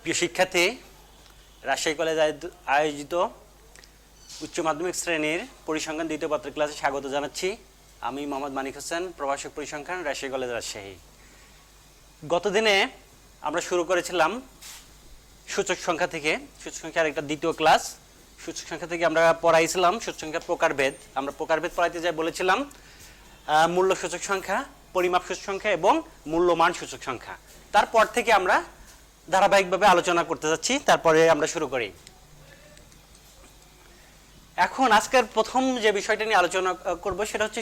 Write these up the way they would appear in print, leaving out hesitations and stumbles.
প্রিয় শিক্ষার্থী, রাজশাহী কলেজ আয়োজিত উচ্চ মাধ্যমিক শ্রেণীর পরিসংখ্যান দ্বিতীয় পত্রের ক্লাসে স্বাগত জানাচ্ছি। আমি মোহাম্মদ মানিক হোসেন, প্রভাষক পরিসংখ্যান, রাজশাহী কলেজ, রাজশাহী। গত দিনে আমরা শুরু করেছিলাম সূচক সংখ্যা থেকে। সূচক সংখ্যার একটা দ্বিতীয় ক্লাস। সূচক সংখ্যা থেকে আমরা পড়াইছিলাম সূচক সংখ্যার প্রকারভেদ। আমরা প্রকারভেদ পড়াইতে যাই বলেছিলাম মূল্য সূচক সংখ্যা, পরিমাপ সূচক সংখ্যা এবং মূল্যমান সূচক সংখ্যা। তারপর থেকে আমরা ধারাবাহিকভাবে আলোচনা করতে যাচ্ছি। তারপরে আমরা শুরু করি। এখন আজকের প্রথম যে বিষয়টা নিয়ে আলোচনা করব সেটা হচ্ছে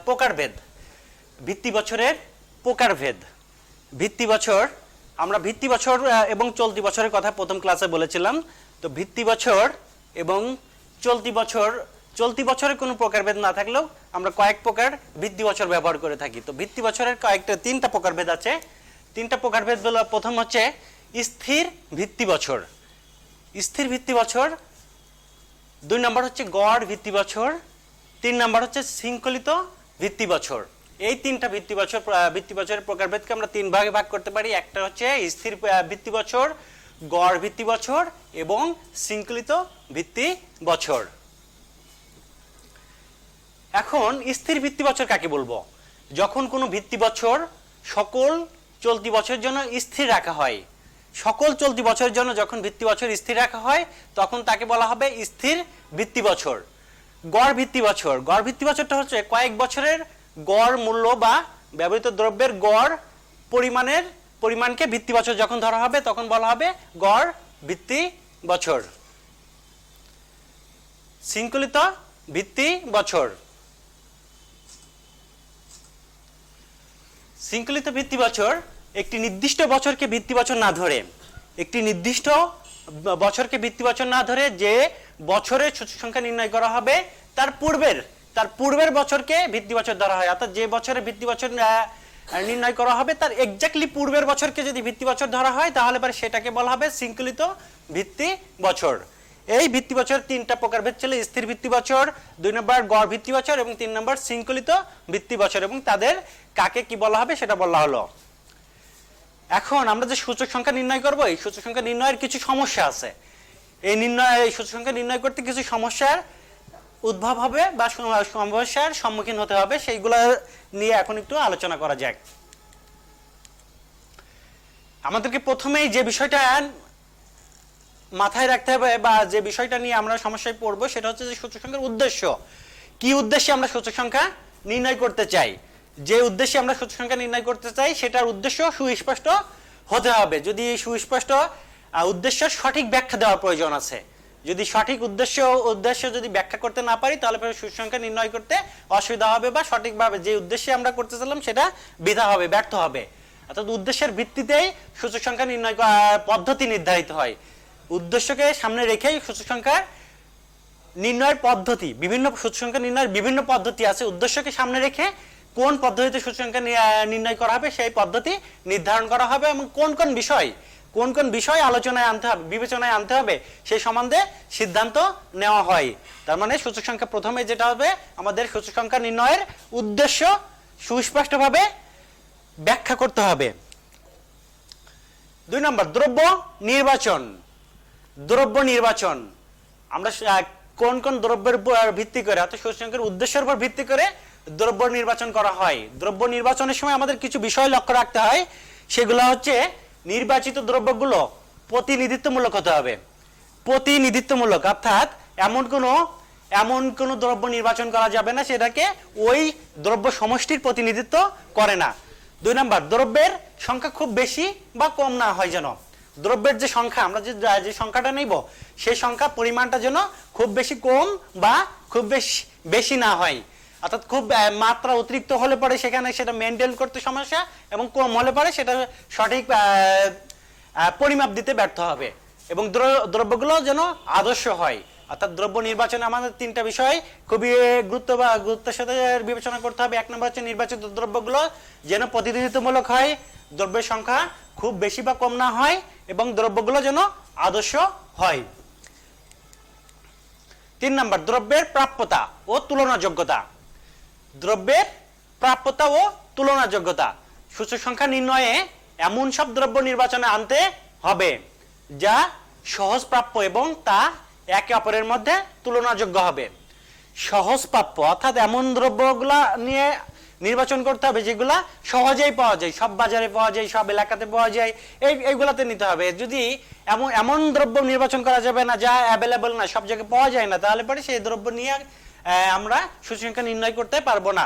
প্রকারভেদ, ভিত্তি বছরের প্রকারভেদ। ভিত্তি বছর, আমরা ভিত্তি বছর এবং চলতি বছরের কথা প্রথম ক্লাসে বলেছিলাম। তো ভিত্তি বছর এবং চলতি বছরের কোনো প্রকারভেদ না থাকলেও আমরা কয়েক প্রকার ভিত্তি বছর ব্যবহার করে থাকি। তো ভিত্তি বছরের তিনটা প্রকারভেদ আছে। তিনটা প্রকারভেদ হলো, প্রথম হচ্ছে স্থির ভিত্তি বছর, স্থির ভিত্তি বছর। 2 নম্বর হচ্ছে গড় ভিত্তি বছর। 3 নম্বর হচ্ছে শৃঙ্খলিত ভিত্তি বছর। এই তিনটা ভিত্তি বছরের প্রকারভেদকে আমরা 3 ভাগে ভাগ করতে পারি। একটা হচ্ছে স্থির ভিত্তি বছর, গড় ভিত্তি বছর এবং শৃঙ্খলিত ভিত্তি বছর। এখন স্থির ভিত্তি বছর কাকে বলবো? যখন কোনো ভিত্তি বছর সকল চলতি বছরের জন্য স্থির রাখা হয়, সকল চলতি বছরের জন্য যখন ভিত্তি বছর স্থির রাখা হয় তখন তাকে বলা হবে স্থির ভিত্তি বছর। গড় ভিত্তি বছর, গড় ভিত্তি বছরটা হচ্ছে কয়েক বছরের গড় মূল্য বা ব্যবহৃত দ্রব্যের গড় পরিমাণকে ভিত্তি বছর যখন ধরা হবে তখন বলা হবে গড় ভিত্তি বছর। শৃঙ্খলিত ভিত্তি বছর, শৃঙ্খলিত ভিত্তি বছর একটি নির্দিষ্ট বছরকে ভিত্তি বছর না ধরে, একটি নির্দিষ্ট বছরকে ভিত্তি বছর না ধরে যে বছরের সূচক সংখ্যা নির্ণয় করা হবে তার পূর্বের বছরকে ভিত্তি বছর ধরা হয়। অর্থাৎ যে বছরে ভিত্তি বছর নির্ণয় করা হবে তার এক্স্যাক্টলি পূর্বের বছরকে যদি ভিত্তি বছর ধরা হয় তাহলে পরে সেটাকে বলা হবে শৃঙ্খলিত ভিত্তি বছর। এই ভিত্তি বছর 3টা প্রকারভেদ ছিল, স্থির ভিত্তি বছর, 2 নম্বর গড় ভিত্তি বছর এবং 3 নম্বর শৃঙ্খলিত ভিত্তি বছর। এবং তাদের কাকে কি বলা হবে সেটা বলা হলো। এখন আমরা যে সূচক সংখ্যা নির্ণয় করব, এই সূচক সংখ্যা নির্ণয়ের কিছু সমস্যা আছে। এই সূচক সংখ্যা নির্ণয় করতে কিছু সমস্যার উদ্ভব হবে বা সমস্যার সম্মুখীন হতে হবে। সেইগুলো নিয়ে এখন একটু আলোচনা করা যাক। আমাদেরকে প্রথমেই যে বিষয়টা মাথায় রাখতে হবে বা যে বিষয়টা নিয়ে আমরা সমস্যায় পড়বো সেটা হচ্ছে যে সূচক সংখ্যার উদ্দেশ্য। কি উদ্দেশ্যে আমরা সূচক সংখ্যা নির্ণয় করতে চাই? যে উদ্দেশ্যে আমরা সূচক সংখ্যা নির্ণয় করতে চাই সেটার উদ্দেশ্য সুস্পষ্ট হতে হবে। যদি সুস্পষ্ট উদ্দেশ্যের সঠিক ব্যাখ্যা দেওয়ার প্রয়োজন আছে। যদি সঠিক উদ্দেশ্য যদি ব্যাখ্যা করতে না পারি তাহলে সূচক সংখ্যা নির্ণয় করতে অসুবিধা হবে বা সঠিকভাবে যে উদ্দেশ্যে আমরা করতে চাইলাম সেটা বৃথা হবে, ব্যর্থ হবে। অর্থাৎ উদ্দেশ্যের ভিত্তিতেই সূচক সংখ্যা নির্ণয় পদ্ধতি নির্ধারিত হয়। উদ্দেশ্যকে সামনে রেখেই সূচক সংখ্যার নির্ণয়ের পদ্ধতি, বিভিন্ন সূচক সংখ্যা নির্ণয়ের বিভিন্ন পদ্ধতি আছে। উদ্দেশ্যকে সামনে রেখে কোন পদ্ধতিতে সূচক সংখ্যা নির্ণয় করা হবে সেই পদ্ধতি নির্ধারণ করা হবে এবং কোন কোন বিষয় আলোচনায় আনতে হবে, বিবেচনায় আনতে হবে সেই সম্বন্ধে সিদ্ধান্ত নেওয়া হয়। তার মানে সূচক সংখ্যা প্রথমে যেটা হবে, আমাদের সূচক সংখ্যা নির্ণয়ের উদ্দেশ্য সুস্পষ্টভাবে ব্যাখ্যা করতে হবে। 2 নম্বর দ্রব্য নির্বাচন। দ্রব্য নির্বাচন, আমরা কোন কোন দ্রব্যের উপর ভিত্তি করে অর্থাৎ সূচক সংখ্যার উদ্দেশ্যের উপর ভিত্তি করে দ্রব্য নির্বাচন করা হয়। দ্রব্য নির্বাচনের সময় আমাদের কিছু বিষয় লক্ষ্য রাখতে হয়। সেগুলো হচ্ছে নির্বাচিত দ্রব্যগুলো প্রতিনিধিত্বমূলক হতে হবে। প্রতিনিধিত্বমূলক অর্থাৎ এমন কোন দ্রব্য নির্বাচন করা যাবে না সেটাকে ওই দ্রব্য সমষ্টির প্রতিনিধিত্ব করে না। 2 নম্বর দ্রব্যের সংখ্যা খুব বেশি বা কম না হয় যেন। দ্রব্যের যে সংখ্যা আমরা যে সংখ্যাটা নেব সেই সংখ্যা পরিমাণটা যেন খুব বেশি কম বা খুব বেশি না হয়। অর্থাৎ খুব মাত্রা অতিরিক্ত হলে পরে সেখানে সেটা মেনটেন করতে সমস্যা এবং কম হলে পরে সেটা সঠিক পরিমাপ দিতে ব্যর্থ হবে। এবং দ্রব্যগুলো যেন আদর্শ হয়। অর্থাৎ দ্রব্য নির্বাচনে আমাদের 3টা বিষয় খুবই গুরুত্বের সাথে বিবেচনা করতে হবে। 1 নম্বর হচ্ছে নির্বাচিত দ্রব্যগুলো যেন প্রতিনিধিত্বমূলক হয়, দ্রব্যের সংখ্যা খুব বেশি বা কম না হয় এবং দ্রব্যগুলো যেন আদর্শ হয়। 3 নম্বর দ্রব্যের প্রাপ্যতা ও তুলনাযোগ্যতা। দ্রব্যের প্রাপ্যতা ও তুলনাযোগ্যতা। সূচক সংখ্যা নির্ণয়ে এমন সব দ্রব্য নির্বাচনে আনতে হবে যা সহজপ্রাপ্য এবং তা একে অপরের মধ্যে তুলনাযোগ্য হবে। সহজপ্রাপ্য অর্থাৎ এমন দ্রব্যগুলা নিয়ে নির্বাচন করতে হবে যেগুলা সহজেই পাওয়া যায়, সব বাজারে পাওয়া যায়, সব এলাকাতে পাওয়া যায়, এইগুলাতে নিতে হবে। যদি এমন এমন দ্রব্য নির্বাচন করা যাবে না যা অ্যাভেলেবল না, সব জায়গায় পাওয়া যায় না, তাহলে পরে সেই দ্রব্য নিয়ে আমরা সুসংখ্যা নির্ণয় করতে পারবো না।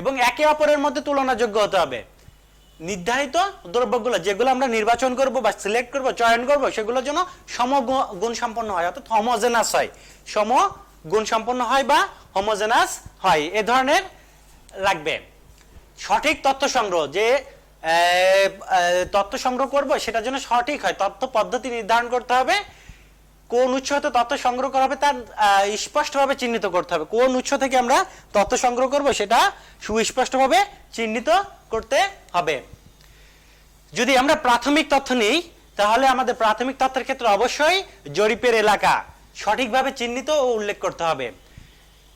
এবং একে অপরের মধ্যে তুলনাযোগ্য হতে হবে। নির্ধারিত দ্রব্যগুলো যেগুলো আমরা নির্বাচন করব বা সিলেক্ট করব, চয়ন করব, সেগুলো যেন সমগুণ সম্পন্ন হয়, অর্থাৎ হোমোজেনাস হয়, সমগুণ সম্পন্ন হয় বা হোমোজেনাস হয়, এ ধরনের লাগবে। সঠিক তথ্য সংগ্রহ, যে তথ্য সংগ্রহ করব সেটা যেন সঠিক হয়, তথ্য পদ্ধতি নির্ধারণ করতে হবে। কোন উৎস হতে তথ্য সংগ্রহ করা হবে তার স্পষ্টভাবে চিহ্নিত করতে হবে। কোন উৎস থেকে আমরা তথ্য সংগ্রহ করব সেটা সুস্পষ্টভাবে চিহ্নিত করতে হবে। যদি আমরা প্রাথমিক তথ্য নিই তাহলে আমাদের প্রাথমিক তথ্যের ক্ষেত্রে অবশ্যই জরিপের এলাকা সঠিকভাবে চিহ্নিত ও উল্লেখ করতে হবে।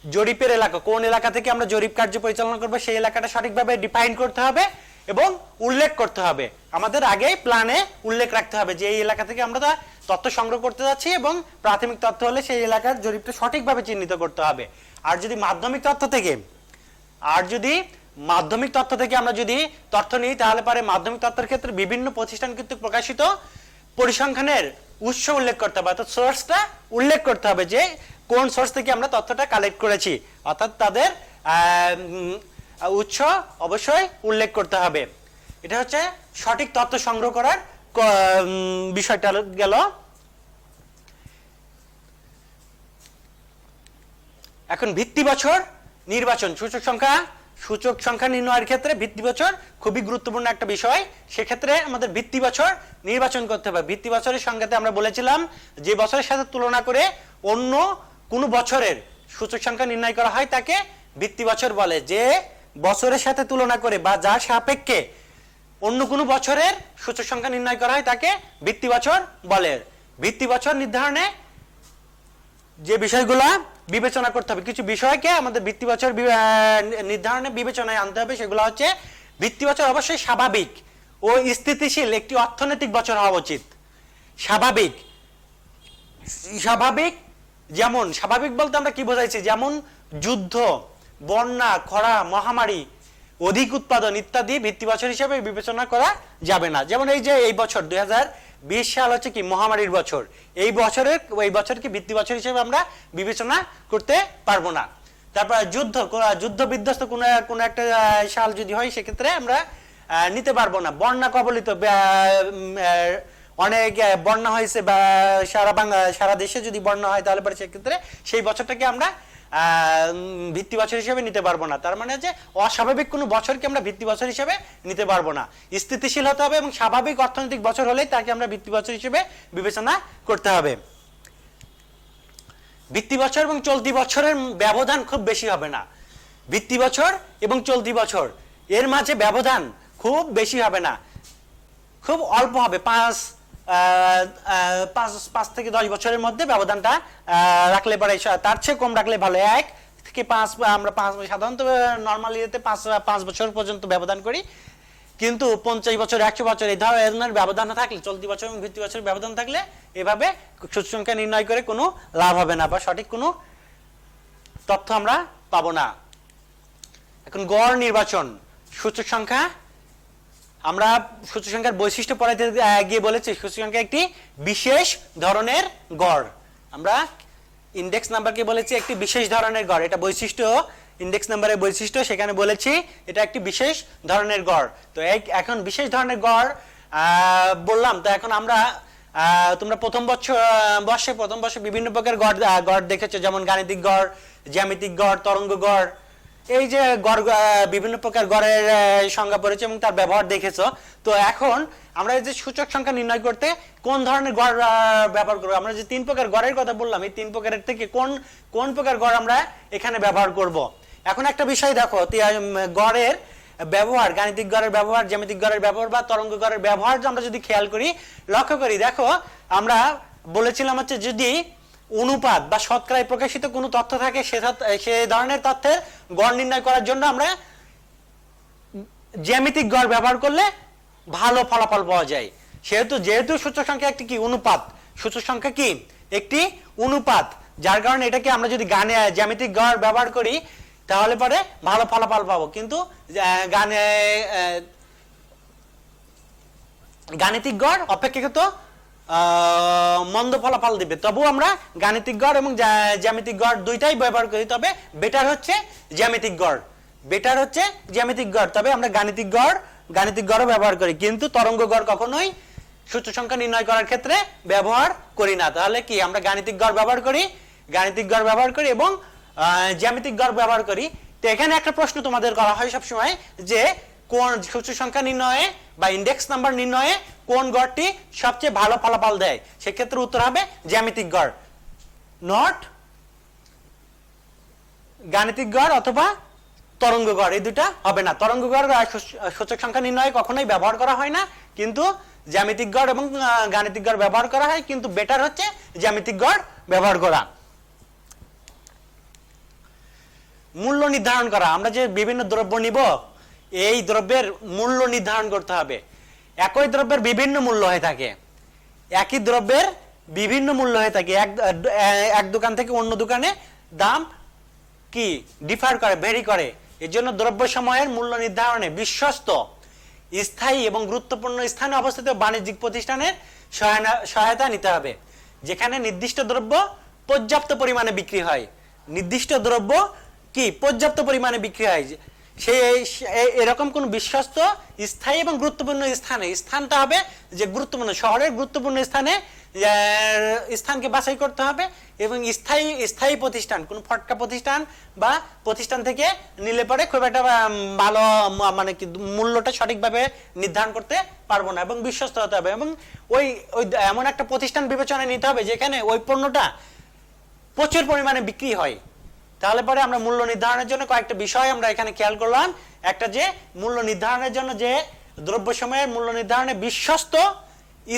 জরিপের এলাকা, কোন এলাকা থেকে আমরা জরিপ কার্য পরিচালনা করব সেই এলাকাটা সঠিকভাবে ডিফাইন করতে হবে এবং উল্লেখ করতে হবে। আমাদের আগেই প্ল্যানে উল্লেখ রাখতে হবে যে এই এলাকা থেকে আমরা তথ্য সংগ্রহ করতে যাচ্ছি এবং প্রাথমিক তথ্য হলে সেই এলাকার জরিপটা সঠিকভাবে চিহ্নিত করতে হবে। আর যদি মাধ্যমিক তথ্য থেকে আমরা যদি তথ্য নিই তাহলে পারে মাধ্যমিক তথ্যের ক্ষেত্রে বিভিন্ন প্রতিষ্ঠান কর্তৃক প্রকাশিত পরিসংখ্যানের উৎস উল্লেখ করতে হবে, অর্থাৎ সোর্সটা উল্লেখ করতে হবে যে কোন সোর্স থেকে আমরা তথ্যটা কালেক্ট করেছি, অর্থাৎ তাদের উৎস অবশ্যই উল্লেখ করতে হবে। এটা হচ্ছে সঠিক তথ্য সংগ্রহ করার বিষয়টা গেল। এখন ভিত্তি বছর নির্বাচন, সূচক সংখ্যা নির্ণয়ের ক্ষেত্রে ভিত্তি বছর খুবই গুরুত্বপূর্ণ একটা বিষয়। সেক্ষেত্রে আমাদের ভিত্তি বছর নির্বাচন করতে হবে। ভিত্তি বছরের সংজ্ঞাতে আমরা বলেছিলাম যে বছরের সাথে তুলনা করে অন্য কোন বছরের সূচক সংখ্যা নির্ণয় করা হয় তাকে ভিত্তি বছর বলে। যে বছরের সাথে তুলনা করে বা যার সাপেক্ষে অন্য কোন বছরের সূচক সংখ্যা নির্ণয় করা হয় তাকে ভিত্তি বছর বলে। ভিত্তি বছর নির্ধারণে যে বিষয়গুলা বিবেচনা করতে হবে, কিছু বিষয়কে আমাদের ভিত্তি বছর নির্ধারণে বিবেচনায় আনতে হবে। সেগুলো হচ্ছে ভিত্তি বছর অবশ্যই স্বাভাবিক ও স্থিতিশীল একটি অর্থনৈতিক বছর হওয়া উচিত। স্বাভাবিক যেমন, স্বাভাবিক বলতে আমরা কি বোঝাইছি, যেমন যুদ্ধ, বন্যা, খরা, মহামারী, অধিক উৎপাদন ইত্যাদি ভিত্তি বছর হিসেবে বিবেচনা করা যাবে না। যেমন এই যে এই বছর 2020 সাল হচ্ছে কি মহামারীর বছর, এই বছরকে ভিত্তি বছর হিসেবে আমরা বিবেচনা করতে পারবো না। তারপর যুদ্ধ বিধ্বস্ত কোনো একটা সাল যদি হয় সেক্ষেত্রে আমরা নিতে পারবো না। বন্যা কবলিত অনেক বন্যা হয়েছে বা সারা দেশে যদি বন্যা হয় তাহলে পরে সেক্ষেত্রে সেই বছরটাকে আমরা ভিত্তি বছর হিসেবে নিতে পারবো না। তার মানে যে অস্বাভাবিক কোনো বছরকে আমরা ভিত্তি বছর হিসেবে নিতে পারবো না। স্থিতিশীল হতে হবে এবং স্বাভাবিক অর্থনৈতিক বছর হলেই তাকে আমরা ভিত্তি বছর হিসেবে বিবেচনা করতে হবে। ভিত্তি বছর এবং চলতি বছরের ব্যবধান খুব বেশি হবে না। ভিত্তি বছর এবং চলতি বছর এর মাঝে ব্যবধান খুব বেশি হবে না, খুব অল্প হবে। 5 থেকে 10 বছরের মধ্যে ব্যবধানটা রাখলে পারে, তার চেয়ে কম রাখলে ভালো। 1 থেকে 5 আমরা সাধারণত নর্মালি 5 বছর পর্যন্ত ব্যবধান করি, কিন্তু 50 বছর 100 বছর এই ধরনের ব্যবধান থাকলে, চলতি বছর এবং ভিত্তি বছরের ব্যবধান থাকলে এভাবে সূচক সংখ্যা নির্ণয় করে কোনো লাভ হবে না বা সঠিক কোনো তথ্য আমরা পাবো না। এখন গড় নির্বাচন, সূচক সংখ্যা, আমরা সূচক সংখ্যার বৈশিষ্ট্য পড়াইতে গিয়ে বলেছি সূচক সংখ্যা একটি বিশেষ ধরনের গড়। আমরা ইন্ডেক্স নাম্বারকে বলেছি একটি বিশেষ ধরনের গড়, এটা বৈশিষ্ট্য, ইন্ডেক্স নাম্বারের বৈশিষ্ট্য, সেখানে বলেছি এটা একটি বিশেষ ধরনের গড়। তো এখন বিশেষ ধরনের গড় বললাম, তো এখন আমরা তোমরা প্রথম বর্ষে বিভিন্ন প্রকার গড় দেখেছো, যেমন গাণিতিক গড়, জ্যামিতিক গড়, তরঙ্গ গড়, এই যে গড়, বিভিন্ন প্রকার গড়ের সংজ্ঞা পড়েছে এবং তার ব্যবহার দেখেছো। তো এখন আমরা এই যে সূচক সংখ্যা নির্ণয় করতে কোন ধরনের গড় ব্যবহার করবো, আমরা যে 3 প্রকার গড়ের কথা বললাম, এই 3 প্রকারের থেকে কোন প্রকার গড় আমরা এখানে ব্যবহার করব। এখন একটা বিষয় দেখো, গড়ের ব্যবহার, গাণিতিক গড়ের ব্যবহার, জ্যামিতিক গড়ের ব্যবহার বা তরঙ্গ গড়ের ব্যবহার আমরা যদি খেয়াল করি, লক্ষ্য করি, দেখো আমরা বলেছিলাম হচ্ছে যদি অনুপাত বা শতকরায় প্রকাশিত কোনো তথ্য থাকে সে ধরনের তথ্যের গড় নির্ণয় করার জন্য আমরা জ্যামিতিক গড় ব্যবহার করলে ভালো ফলাফল পাওয়া যায়। যেহেতু সূচক সংখ্যা একটি কি অনুপাত, সূচক সংখ্যা কি একটি অনুপাত, যার কারণে এটাকে আমরা যদি জ্যামিতিক গড় ব্যবহার করি তাহলে পরে ভালো ফলাফল পাবো, কিন্তু গাণিতিক গড় অপেক্ষাকৃত মন্দ ফলাফল দিবে। তবু আমরা গাণিতিক গড় এবং জ্যামিতিক গড় দুইটাই ব্যবহার করি, তবে বেটার হচ্ছে জ্যামিতিক গড়, তবে আমরা গাণিতিক গড়ও ব্যবহার করি, কিন্তু তরঙ্গ গড় কখনোই সূচক সংখ্যা নির্ণয় করার ক্ষেত্রে ব্যবহার করি না। তাহলে কি আমরা গাণিতিক গড় ব্যবহার করি এবং জ্যামিতিক গড় ব্যবহার করি। তো এখানে একটা প্রশ্ন তোমাদের করা হয় সবসময় যে কোন সূচক সংখ্যা নির্ণয়ে বা ইন্ডেক্স নাম্বার নির্ণয়ে কোন গড়টি সবচেয়ে ভালো ফলাফল দেয়, সেক্ষেত্রে উত্তর হবে জ্যামিতিক গড়, নট গাণিতিক গড় অথবা তরঙ্গ গড়, এই দুটা হবে না। তরঙ্গ গড় সূচক সংখ্যা নির্ণয়ে কখনোই ব্যবহার করা হয় না, কিন্তু জ্যামিতিক গড় এবং গাণিতিক গড় ব্যবহার করা হয়, কিন্তু বেটার হচ্ছে জ্যামিতিক গড় ব্যবহার করা। মূল্য নির্ধারণ করা, আমরা যে বিভিন্ন দ্রব্য নিব এই দ্রব্যের মূল্য নির্ধারণ করতে হবে। একই দ্রব্যের বিভিন্ন মূল্য হয়ে থাকে, একই দ্রব্যের বিভিন্ন মূল্য হয়ে থাকে, এক দোকান থেকে অন্য দোকানে দাম কি ডিফার করে, ভেরি করে। এর জন্য দ্রব্য সময়ের মূল্য নির্ধারণে বিশ্বস্ত, স্থায়ী এবং গুরুত্বপূর্ণ স্থানে অবস্থিত বাণিজ্যিক প্রতিষ্ঠানের সহায়তা নিতে হবে। যেখানে নির্দিষ্ট দ্রব্য পর্যাপ্ত পরিমাণে বিক্রি হয়, এরকম কোন বিশ্বস্ত, স্থায়ী এবং গুরুত্বপূর্ণ স্থানটা হবে যে গুরুত্বপূর্ণ, শহরের গুরুত্বপূর্ণ স্থানকে বাছাই করতে হবে, এবং স্থায়ী প্রতিষ্ঠান, কোন ফটকা প্রতিষ্ঠান বা প্রতিষ্ঠান থেকে নিলে পরে খুব একটা ভালো মানে কি মূল্যটা সঠিকভাবে নির্ধারণ করতে পারবো না, এবং বিশ্বস্ত হতে হবে, এবং ওই এমন একটা প্রতিষ্ঠান বিবেচনায় নিতে হবে যেখানে ওই পণ্যটা প্রচুর পরিমাণে বিক্রি হয়। তাহলে পরে আমরা মূল্য নির্ধারণের জন্য কয়েকটা বিষয় আমরা এখানে খেয়াল করলাম। একটা যে মূল্য নির্ধারণের জন্য যে দ্রব্য সময়ের মূল্য নির্ধারণে বিশ্বস্ত,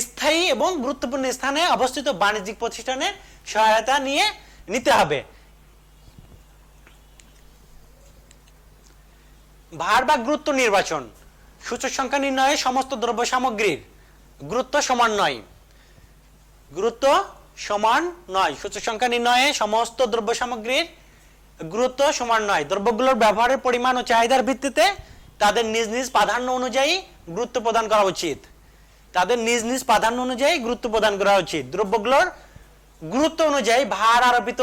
স্থায়ী এবং গুরুত্বপূর্ণ স্থানে অবস্থিত বাণিজ্যিক প্রতিষ্ঠানের সহায়তা নিতে হবে। ভার বা গুরুত্ব নির্বাচন, সূচক সংখ্যা নির্ণয়ে সমস্ত দ্রব্য সামগ্রীর গুরুত্ব সমান নয়, সূচক সংখ্যা নির্ণয়ে সমস্ত দ্রব্য সামগ্রীর গুরুত্ব সমান নয়। দ্রব্যগুলোর ব্যবহারের পরিমাণ ও চাহিদার ভিত্তিতে তাদের নিজ নিজ প্রাধান্য অনুযায়ী গুরুত্ব প্রদান করা উচিত। দ্রব্যগুলোর গুরুত্ব অনুযায়ী ভার আরোপিত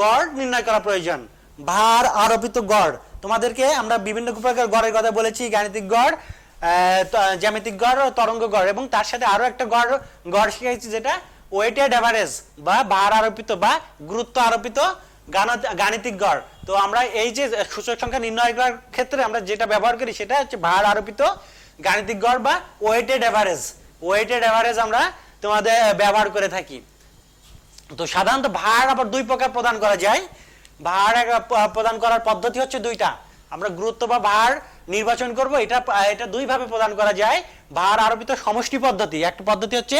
গড় নির্ণয় করা প্রয়োজন। ভার আরোপিত গড়, তোমাদেরকে আমরা বিভিন্ন প্রকার গড়ের কথা বলেছি, গাণিতিক গড়, জ্যামিতিক গড়, তরঙ্গ গড়, এবং তার সাথে আরো একটা গড় শিখেছি যেটা ওয়েটেড এভারেজ বা ভার আরোপিত বা গুরুত্ব আরোপিত গাণিতিক গড়। তো আমরা এই যে সূচক সংখ্যা নির্ণয় করার ক্ষেত্রে আমরা যেটা ব্যবহার করি সেটা হচ্ছে ভার আরোপিত গাণিতিক গড় বা ওয়েটেড এভারেজ আমরা তোমাদের ব্যবহার করে থাকি। তো সাধারণত ভার আবার দুই প্রকার প্রদান করা যায়। ভার প্রদান করার পদ্ধতি হচ্ছে দুইটা। আমরা গুরুত্ব বা ভার নির্বাচন করব, এটা দুই ভাবে প্রদান করা যায়। ভার আরোপিত সমষ্টি পদ্ধতি, একটা পদ্ধতি হচ্ছে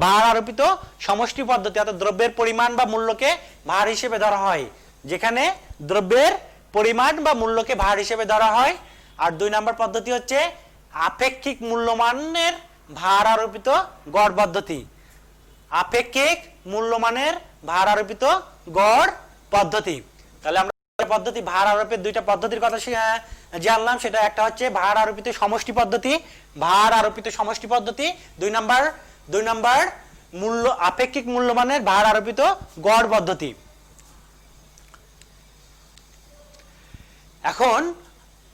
ভার আরোপিত সমষ্টি পদ্ধতি, অর্থাৎ দ্রব্যের পরিমাণ বা মূল্যকে ভার হিসেবে ধরা হয়, যেখানে দ্রব্যের পরিমাণ বা মূল্যকে ভার হিসেবে ধরা হয়। আর দুই নম্বর পদ্ধতি হচ্ছে আপেক্ষিক মূল্যমানের ভার আরোপিত গড় পদ্ধতি। আপেক্ষিক মূল্যমানের ভার আরোপিত গড় পদ্ধতি। তাহলে আমরা পদ্ধতি ভার আরোপের দুইটা পদ্ধতির কথা জানলাম। সেটা একটা হচ্ছে ভার আরোপিত সমষ্টি পদ্ধতি, দুই নাম্বার আপেক্ষিক মূল্যমানের ভার আরোপিত গড় পদ্ধতি। এখন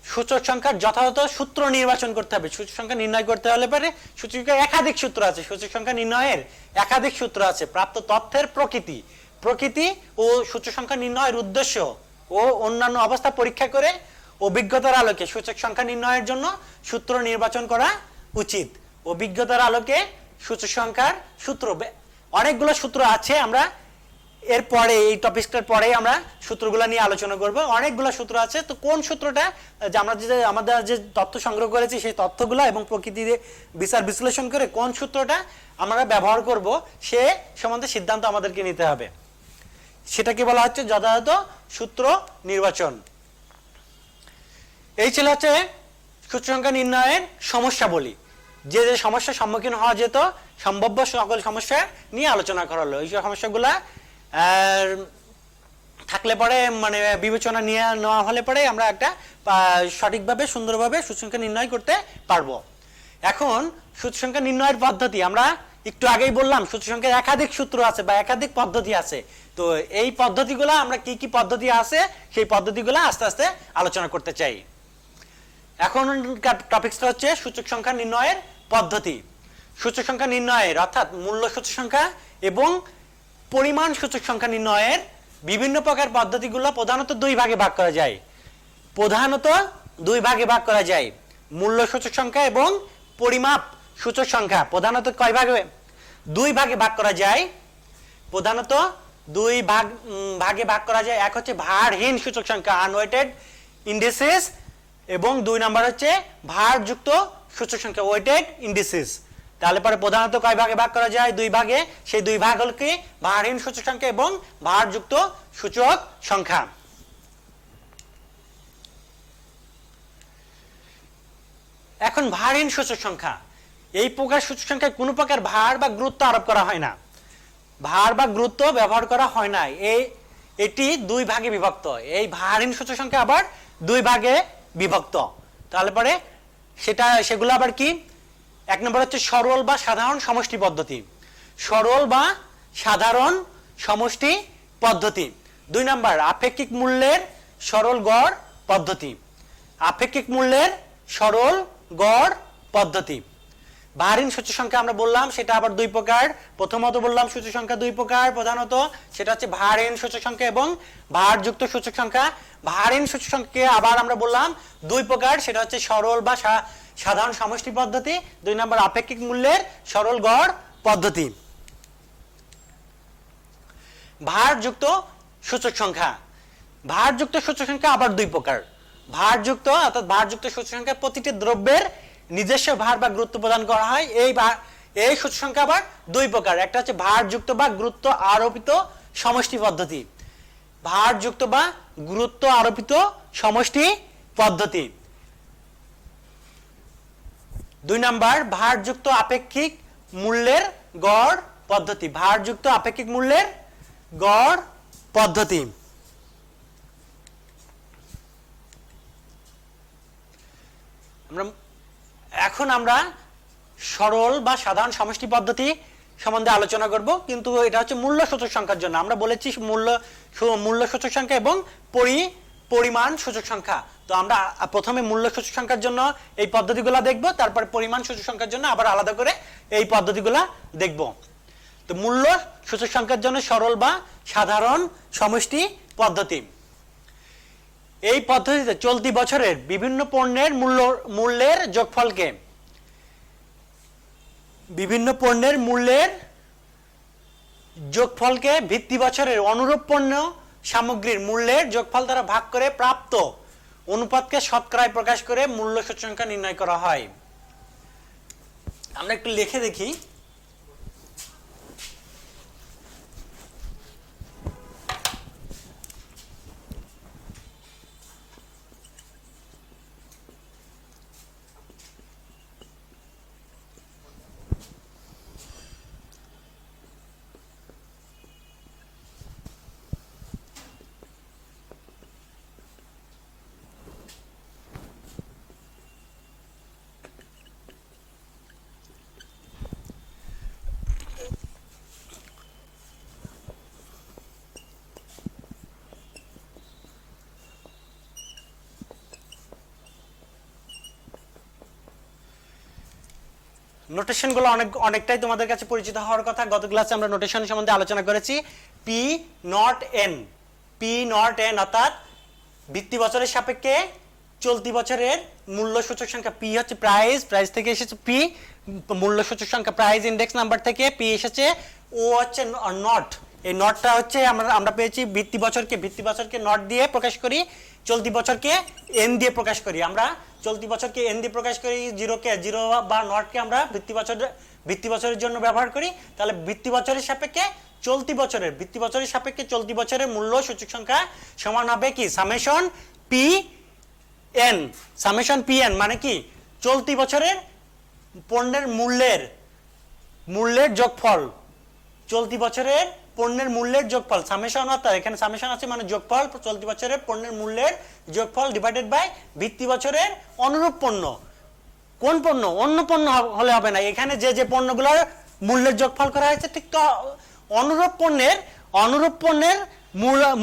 সূচক সংখ্যার যথাযথ সূত্র নির্বাচন করতে হবে। সূচক সংখ্যা নির্ণয় করতে হলে পরে সূচক সংখ্যার একাধিক সূত্র আছে, সূচক সংখ্যা নির্ণয়ের একাধিক সূত্র আছে। প্রাপ্ত তথ্যের প্রকৃতি ও সূচক সংখ্যা নির্ণয়ের উদ্দেশ্য ও অন্যান্য অবস্থা পরীক্ষা করে অভিজ্ঞতার আলোকে সূচক সংখ্যা নির্ণয়ের জন্য সূত্র নির্বাচন করা উচিত। অভিজ্ঞতার আলোকে সূচক সংখ্যার সূত্র, অনেকগুলো সূত্র আছে, আমরা এরপরে এই টপিকটার পরে আমরা সূত্রগুলো নিয়ে আলোচনা করব। অনেকগুলো সূত্র আছে। তো কোন সূত্রটা আমাদের যে তথ্য সংগ্রহ করেছি সেই তথ্যগুলো এবং প্রকৃতির বিচার বিশ্লেষণ করে কোন সূত্রটা আমরা ব্যবহার করব সে সম্বন্ধে সিদ্ধান্ত আমাদেরকে নিতে হবে। সেটাকে বলা হচ্ছে যথাযথ সূত্র নির্বাচন। এই ছিল হচ্ছে সূচক সংখ্যা নির্ণয়ের সমস্যাবলী। যে যে সমস্যার সম্মুখীন হওয়া যেত সম্ভাব্য সকল সমস্যা নিয়ে আলোচনা করা হলো। এই সমস্যাগুলা থাকলে পরে মানে বিবেচনা নিয়ে নেওয়া হলে পরে আমরা একটা সঠিকভাবে সুন্দরভাবে সূচক সংখ্যা নির্ণয় করতে পারবো। এখন সূচক সংখ্যা নির্ণয়ের পদ্ধতি আমরা একটু আগেই বললাম, সূচক সংখ্যার একাধিক সূত্র আছে বা একাধিক পদ্ধতি আছে। তো এই পদ্ধতিগুলো আমরা কি কি পদ্ধতি আছে সেই পদ্ধতিগুলো আস্তে আস্তে আলোচনা করতে চাই। এখন টপিকসটা হচ্ছে সূচক সংখ্যা নির্ণয়ের পদ্ধতি। সূচক সংখ্যা নির্ণয়ের অর্থাৎ মূল্য সূচক সংখ্যা এবং পরিমাণ সূচক সংখ্যা নির্ণয়ের বিভিন্ন প্রকার পদ্ধতিগুলো প্রধানত দুই ভাগে ভাগ করা যায়। মূল্য সূচক সংখ্যা এবং পরিমাপ সূচক সংখ্যা প্রধানত কয় ভাগে? দুই ভাগে ভাগ করা যায়। প্রধানত দুই ভাগে ভাগ করা যায়। এক হচ্ছে ভারহীন সূচক সংখ্যা আনওয়েটেড ইন্ডিসেস এবং দুই নাম্বার হচ্ছে ভারযুক্ত সূচক সংখ্যা ওয়েটেড ইন্ডিসেস। তাহলে পরে প্রধানত কয় ভাগে ভাগ করা যায়? দুই ভাগে। সেই দুই ভাগ হল কি? ভারহীন সূচক সংখ্যা এবং ভারযুক্ত সূচক সংখ্যা। এখন ভারহীন সূচক সংখ্যা, এই প্রকার সূচক সংখ্যায় কোনো প্রকার ভার বা গুরুত্ব আরোপ করা হয় না, ভার বা গুরুত্ব ব্যবহার করা হয় না। এটি দুই ভাগে বিভক্ত। এই ভারহীন সূচক সংখ্যা আবার দুই ভাগে বিভক্ত। তাহলে পরে সেগুলো আবার কি? এক নম্বর হচ্ছে সরল বা সাধারণ সমষ্টি পদ্ধতি, সরল বা সাধারণ সমষ্টি পদ্ধতি। দুই নাম্বার আপেক্ষিক মূল্যের সরল গড় পদ্ধতি, আপেক্ষিক মূল্যের সরল গড় পদ্ধতি। ভারহীন সূচক সংখ্যা আমরা বললাম সেটা আবার দুই প্রকার। প্রথমত বললাম সূচক সংখ্যা দুই প্রকার প্রধানত, সেটা হচ্ছে ভারহীন সূচক সংখ্যা এবং ভারযুক্ত সূচক সংখ্যা। ভারহীন সূচক সংখ্যা আবার আমরা বললাম দুই প্রকার, সেটা হচ্ছে সরল বা সাধারণ সমষ্টি পদ্ধতি, দুই নম্বর আপেক্ষিক মূল্যের সরল গড় পদ্ধতি। ভারযুক্ত সূচক সংখ্যা, ভারযুক্ত সূচক সংখ্যা আবার দুই প্রকার। ভারযুক্ত অর্থাৎ ভারযুক্ত সূচক সংখ্যা প্রতিটি দ্রব্যের নিজস্ব ভার বা গুরুত্ব প্রদান করা হয়। এই সূচক সংখ্যা আবার দুই প্রকার। একটা হচ্ছে ভারযুক্ত বা গুরুত্ব আরোপিত সমষ্টি পদ্ধতি, ভারযুক্ত বা গুরুত্ব আরোপিত সমষ্টি পদ্ধতি। দুই নাম্বার ভারযুক্ত আপেক্ষিক মূল্যের গড় পদ্ধতি, ভারযুক্ত আপেক্ষিক মূল্যের গড় পদ্ধতি। এখন আমরা সরল বা সাধারণ সমষ্টি পদ্ধতি সম্বন্ধে আলোচনা করব, কিন্তু এটা হচ্ছে মূল্য সূচক সংখ্যার জন্য। আমরা বলেছি মূল্য সূচক সংখ্যা এবং পরিমাণ সূচক সংখ্যা। তো আমরা প্রথমে মূল্য সূচক সংখ্যার জন্য এই পদ্ধতিগুলো দেখব, তারপর পরিমাণ সূচক সংখ্যার জন্য আবার আলাদা করে এই পদ্ধতিগুলো দেখব। তো মূল্য সূচক সংখ্যার জন্য সরল বা সাধারণ সমষ্টি পদ্ধতি। এই পদ্ধতিতে চলতি বছরের বিভিন্ন পণ্যের মূল্যের যোগফলকে, বিভিন্ন পণ্যের মূল্যের যোগফলকে ভিত্তি বছরের অনুরূপ পণ্য সামগ্রীর মূল্যের যোগফল দ্বারা ভাগ করে প্রাপ্ত অনুপাতকে শতকরায় প্রকাশ করে মূল্য সূচক সংখ্যা নির্ণয় করা হয়। আমরা একটু লিখে দেখি। নোটেশনগুলো অনেকটাই তোমাদের কাছে পরিচিত হওয়ার কথা। গত ক্লাসে আমরা নোটেশন সম্বন্ধে আলোচনা করেছি। P naught N, P naught N অর্থাৎ ভিত্তি বছরের সাপেক্ষে চলতি বছরের মূল্য সূচক সংখ্যা। পি হচ্ছে প্রাইস থেকে এসেছে পি, মূল্য সূচক সংখ্যা প্রাইস ইন্ডেক্স নাম্বার থেকে পি এসেছে। ও হচ্ছে নট, এই নটটা হচ্ছে আমরা পেয়েছি ভিত্তি বছরকে নট দিয়ে প্রকাশ করি, চলতি বছরকে এন দিয়ে প্রকাশ করি। আমরা চলতি বছরকে এন দিয়ে প্রকাশ করি, জিরো বা নটকে আমরা ভিত্তি বছরের জন্য ব্যবহার করি। তাহলে ভিত্তি বছরের সাপেক্ষে চলতি বছরের মূল্য সূচক সংখ্যা সমান হবে কি? Summation P N. Summation P N মানে কি? চলতি বছরের পণ্যের মূল্যের যোগফল, চলতি বছরের পণ্যের মূল্যের যোগফল, সামেশন, অর্থাৎ এখানে সামেশন আছে মানে যোগফল, চলতি বছরের পণ্যের মূল্যের যোগফল ডিভাইডেড বাই ভিত্তি বছরের অনুরূপ পণ্য। কোন পণ্য? অন্য পণ্য হলে হবে না, এখানে যে যে পণ্যগুলোর মূল্যের যোগফল করা হয়েছে ঠিক তো অনুরূপ পণ্যের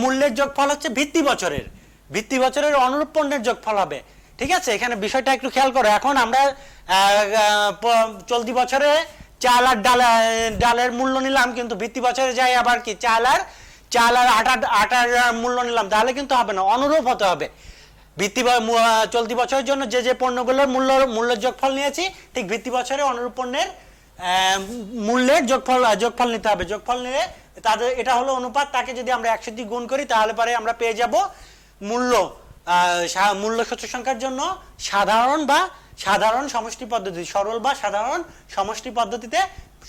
মূল্যের যোগফল হচ্ছে ভিত্তি বছরের অনুরূপ পণ্যের যোগফল হবে। ঠিক আছে, এখানে বিষয়টা একটু খেয়াল করো। এখন আমরা চলতি বছরে চাল আর ডালের মূল্য নিলাম, কিন্তু ভিত্তি বছরে যাই আবার কি চাল আর আটার মূল্য নিলাম, তাহলে কিন্তু হবে না, অনুরূপ হতে হবে। চলতি বছরের জন্য যে যে পণ্যগুলোর মূল্যের যোগফল নিয়েছি, ঠিক ভিত্তি বছরে অনুরূপ পণ্যের মূল্যের যোগফল নিতে হবে। যোগফল নিলে তাদের এটা হলো অনুপাত, তাকে যদি আমরা 100 দিয়ে গুণ করি তাহলে পরে আমরা পেয়ে যাব মূল্য সূচক সংখ্যার জন্য সাধারণ সমষ্টি পদ্ধতি, সরল বা সাধারণ সমষ্টি পদ্ধতিতে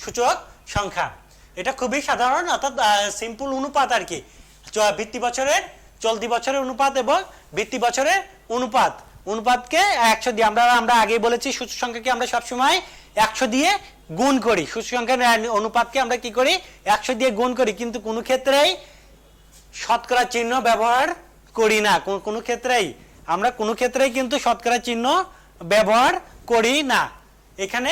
সূচক সংখ্যা। এটা খুবই সাধারণ, অর্থাৎ সিম্পল অনুপাত আর কি। ভিত্তি বছরের চলতি বছরের অনুপাত এবং ভিত্তি বছরের অনুপাতকে 100 দিয়ে আমরা আগেই বলেছি, সূচক সংখ্যাকে আমরা সবসময় 100 দিয়ে গুণ করি। সূচক সংখ্যার অনুপাতকে আমরা কি করি? 100 দিয়ে গুণ করি, কিন্তু কোনো ক্ষেত্রেই শতকরা চিহ্ন ব্যবহার করি না। কোনো ক্ষেত্রেই কিন্তু শতকরা চিহ্ন ব্যবহার করি না। এখানে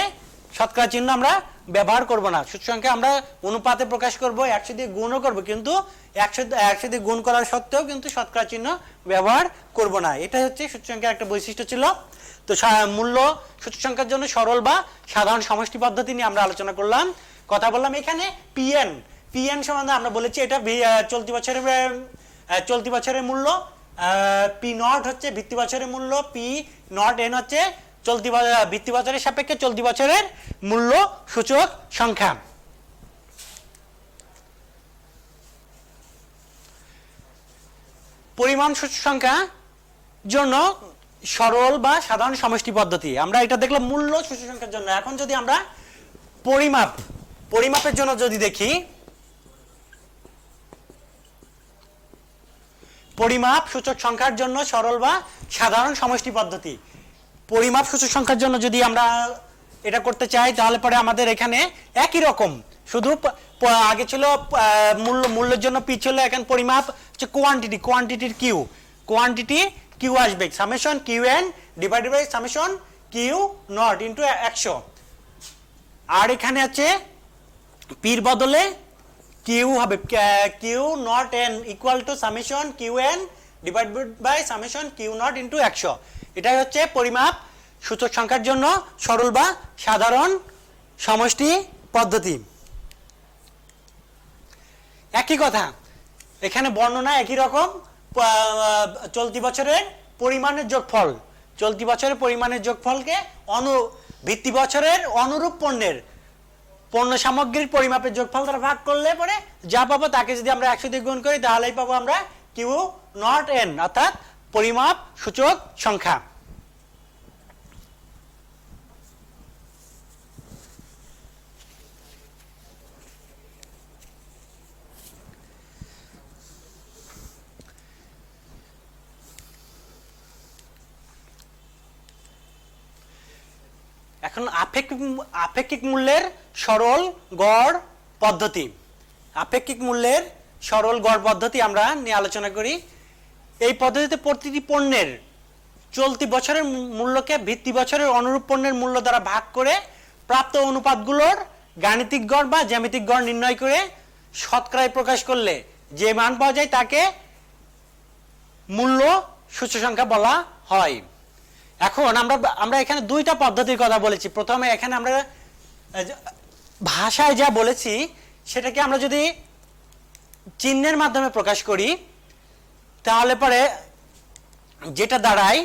শতকরা চিহ্ন আমরা ব্যবহার করব না। সূচক সংখ্যা আমরা অনুপাতে প্রকাশ করব, 100 দিয়ে গুণও করব, কিন্তু 100 দিয়ে গুণ করার সত্ত্বেও কিন্তু শতকরা চিহ্ন ব্যবহার করব না। এটা হচ্ছে সূচক সংখ্যার একটা বৈশিষ্ট্য ছিল। তো মূল্য সূচক সংখ্যার জন্য সরল বা সাধারণ সমষ্টি পদ্ধতি নিয়ে আমরা আলোচনা করলাম, কথা বললাম। এখানে পিএন সম্বন্ধে আমরা বলেছি, এটা চলতি বছরের মূল্য, পি নট হচ্ছে ভিত্তি বছরের মূল্য, পি নট এন হচ্ছে ভিত্তি বছরের সাপেক্ষে চলতি বছরের মূল্য সূচক সংখ্যা। পরিমাণ সূচক সংখ্যা জন্য সরল বা সাধারণ সমষ্টি পদ্ধতি, আমরা এটা দেখলাম মূল্য সূচক সংখ্যার জন্য। এখন যদি আমরা পরিমাপের জন্য যদি দেখি, পরিমাপ সূচক সংখ্যার জন্য সরল বা সাধারণ সমষ্টি পদ্ধতি। পরিমাপ সূচক সংখ্যার জন্য যদি আমরা এটা করতে চাই, তাহলে পরে আমাদের এখানে একই রকম, শুধু আগে ছিল মূল্যের জন্য পি ছিল, এখন পরিমাপ হচ্ছে কোয়ান্টিটির কিউ আসবে, summation Q N divided by summation Q naught into 100। আর এখানে আছে পির বদলে কিউ হবে, Q naught N equal to summation Q N divided by summation Q naught into 100। এটাই হচ্ছে পরিমাপ সূচক সংখ্যার জন্য সরল বা সাধারণ সমষ্টি পদ্ধতি। একই কথা, এখানে বর্ণনা একই রকম। চলতি বছরের পরিমাণের যোগফলকে ভিত্তি বছরের অনুরূপ পণ্য সামগ্রীর পরিমাপের যোগফল দ্বারা ভাগ করলে পরে যা পাবো, তাকে যদি আমরা 100 দিয়ে গুণ করি তাহলেই পাবো আমরা কিউ নট এন, অর্থাৎ পরিমাপ সূচক সংখ্যা। এখন আপেক্ষিক মূল্যের সরল গড় পদ্ধতি। আপেক্ষিক মূল্যের সরল গড় পদ্ধতি আমরা নিয়ে আলোচনা করি। এই পদ্ধতিতে প্রতিটি পণ্যের চলতি বছরের মূল্যকে ভিত্তি বছরের অনুরূপ পণ্যের মূল্য দ্বারা ভাগ করে প্রাপ্ত অনুপাতগুলোর গাণিতিক গড় বা জ্যামিতিক গড় নির্ণয় করে শতকরায় প্রকাশ করলে যে মান পাওয়া যায় তাকে মূল্য সূচক সংখ্যা বলা হয়। এখন আমরা এখানে দুইটা পদ্ধতির কথা বলেছি। প্রথমে এখানে আমরা ভাষায় যা বলেছি সেটাকে আমরা যদি চিহ্নের মাধ্যমে প্রকাশ করি, তাহলে পরে যেটা দাঁড়ায়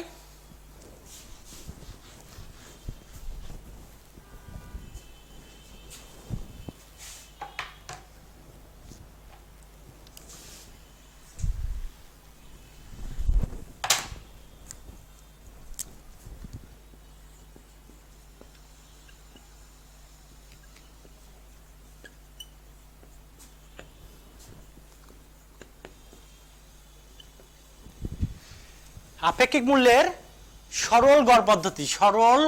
আপেক্ষিক মূল্যের সরল গড় পদ্ধতি। সরল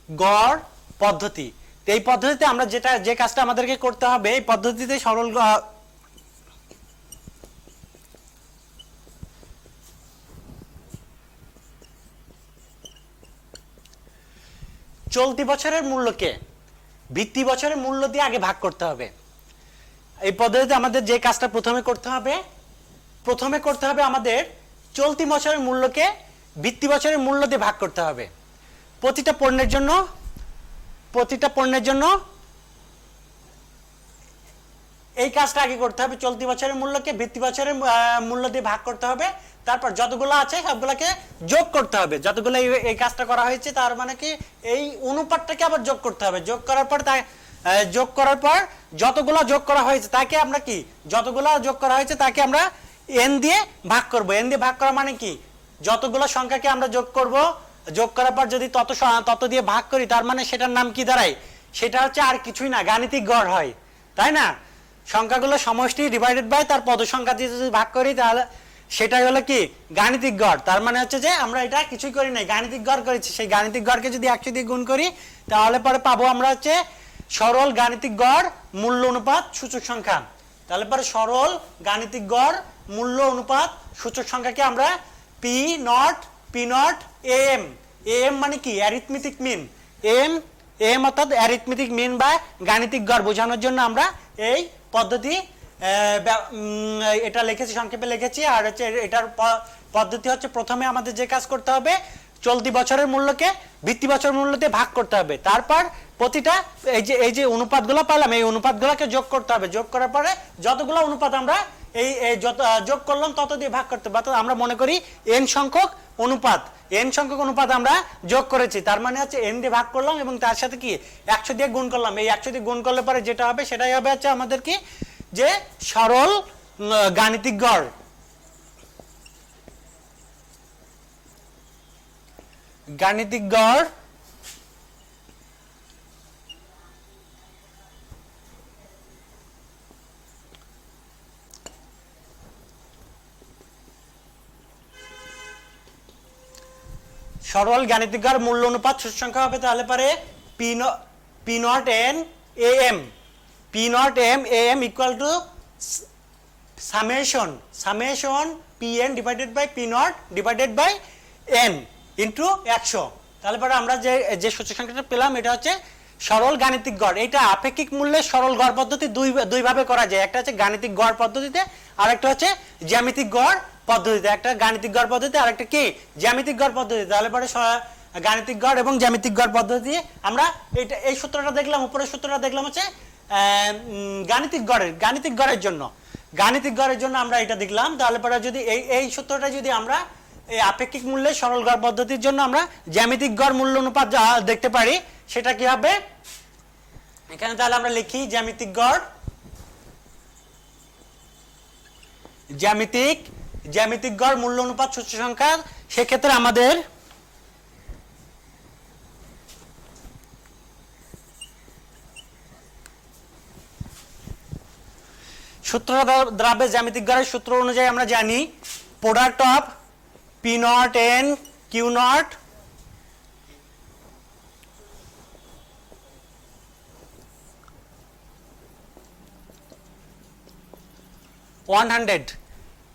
গড় পদ্ধতি। তো এই পদ্ধতিতে আমরা যে কাজটা আমাদেরকে করতে হবে, এই পদ্ধতিতে সরল চলতি বছরের মূল্যকে ভিত্তি বছরের মূল্য দিয়ে আগে ভাগ করতে হবে। এই পদ্ধতিতে আমাদের যে কাজটা প্রথমে করতে হবে আমাদের চলতি বছরের মূল্যকে ভিত্তি বছরের মূল্য দিয়ে ভাগ করতে হবে। প্রতিটা পণ্যের জন্য এই কাজটা আগে করতে হবে, চলতি বছরের মূল্যকে ভিত্তি বছরের মূল্য দিয়ে ভাগ করতে হবে। তারপর যতগুলো আছে সবগুলোকে যোগ করতে হবে। যতগুলো এই কাজটা করা হয়েছে তার মানে কি এই অনুপাতটাকে আবার যোগ করতে হবে। যোগ করার পর যতগুলো যোগ করা হয়েছে তাকে আমরা কি আমরা n দিয়ে ভাগ করব। n দিয়ে ভাগ করা মানে কি, যতগুলো সংখ্যাকে আমরা যোগ করব, যোগ করার পর যদি তত দিয়ে ভাগ করি তার মানে সেটার নাম কি দাঁড়ায়, সেটা হচ্ছে আর কিছুই না, গাণিতিক গড় হয়, তাই না? সংখ্যাগুলো সমষ্টি ডিভাইডেড বাই তার পদ সংখ্যা দিয়ে যদি ভাগ করি তাহলে সেটাই হলো কি গাণিতিক গড়। তার মানে হচ্ছে যে আমরা এটা কিছুই করি নাই, গাণিতিক গড় করেছি। সেই গাণিতিক গড়কে যদি 100 দিয়ে গুণ করি তাহলে পরে পাবো আমরা হচ্ছে সরল গাণিতিক গড় মূল্য অনুপাত সূচক সংখ্যা। তাহলে পরে সরল গাণিতিক গড় মূল্য অনুপাত সূচক সংখ্যাকে আমরা পি নট am মানে কি অ্যারিথমেটিক মিন, am অর্থাৎ অ্যারিথমেটিক মিন বা গাণিতিক গড় বোঝানোর জন্য আমরা এই পদ্ধতি এটা লিখেছি, সংক্ষেপে লিখেছি। আর হচ্ছে এটার পদ্ধতি হচ্ছে প্রথমে আমাদের যে কাজ করতে হবে চলতি বছরের মূল্যকে ভিত্তি বছরের মূল্যতে ভাগ করতে হবে। তারপর প্রতিটা এই যে অনুপাতগুলো পেলাম এই অনুপাতগুলোকে যোগ করতে হবে। যোগ করার পরে যতগুলো অনুপাত আমরা যত যোগ করলাম তত দিয়ে ভাগ করতে হবে। আমরা মনে করি n সংখ্যক অনুপাত আমরা যোগ করেছি, তার মানে হচ্ছে n দিয়ে ভাগ করলাম এবং তার সাথে কি 100 দিয়ে গুণ করলাম। এই 100 দিয়ে গুণ করলে পরে যেটা হবে সেটাই হবে হচ্ছে আমাদের কি যে সরল গাণিতিক গড়। সরল গাণিতিক গড় মূল্য অনুপাত সূচক সংখ্যা হবে তাহলে পরে p naught n am equal to summation pn divided by p naught divided by n into 100। তাহলে পরে আমরা যে সূচক সংখ্যাটা পেলাম এটা হচ্ছে সরল গাণিতিক গড়। এটা আপেক্ষিক মূল্যের সরল গড় পদ্ধতি দুই ভাবে করা যায়, একটা হচ্ছে গাণিতিক গড় পদ্ধতিতে আর একটা হচ্ছে জ্যামিতিক গড় পদ্ধতিতে। একটা গাণিতিক গড় পদ্ধতি আর একটা কি জ্যামিতিক গড় পদ্ধতি। তাহলে পরে গাণিতিক গড় এবং জ্যামিতিক গড় পদ্ধতি আমরা এই সূত্রটা দেখলাম, উপরের সূত্রটা দেখলাম হচ্ছে গাণিতিক গড়ের জন্য আমরা এটা দেখলাম। তাহলে পরে যদি এই সূত্রটা যদি আমরা এই আপেক্ষিক মূল্যের সরল গড় পদ্ধতির জন্য আমরা জ্যামিতিক গড় মূল্য অনুপাত দেখতে পারি, সেটা কি হবে এখানে তাহলে আমরা লিখি জ্যামিতিক গড় মূল্য অনুপাত সূচক সংখ্যা। সেক্ষেত্রে আমাদের সূত্র দ্রাব্যের জ্যামিতিক গড়ের সূত্র অনুযায়ী আমরা জানি product of P naught N Q naught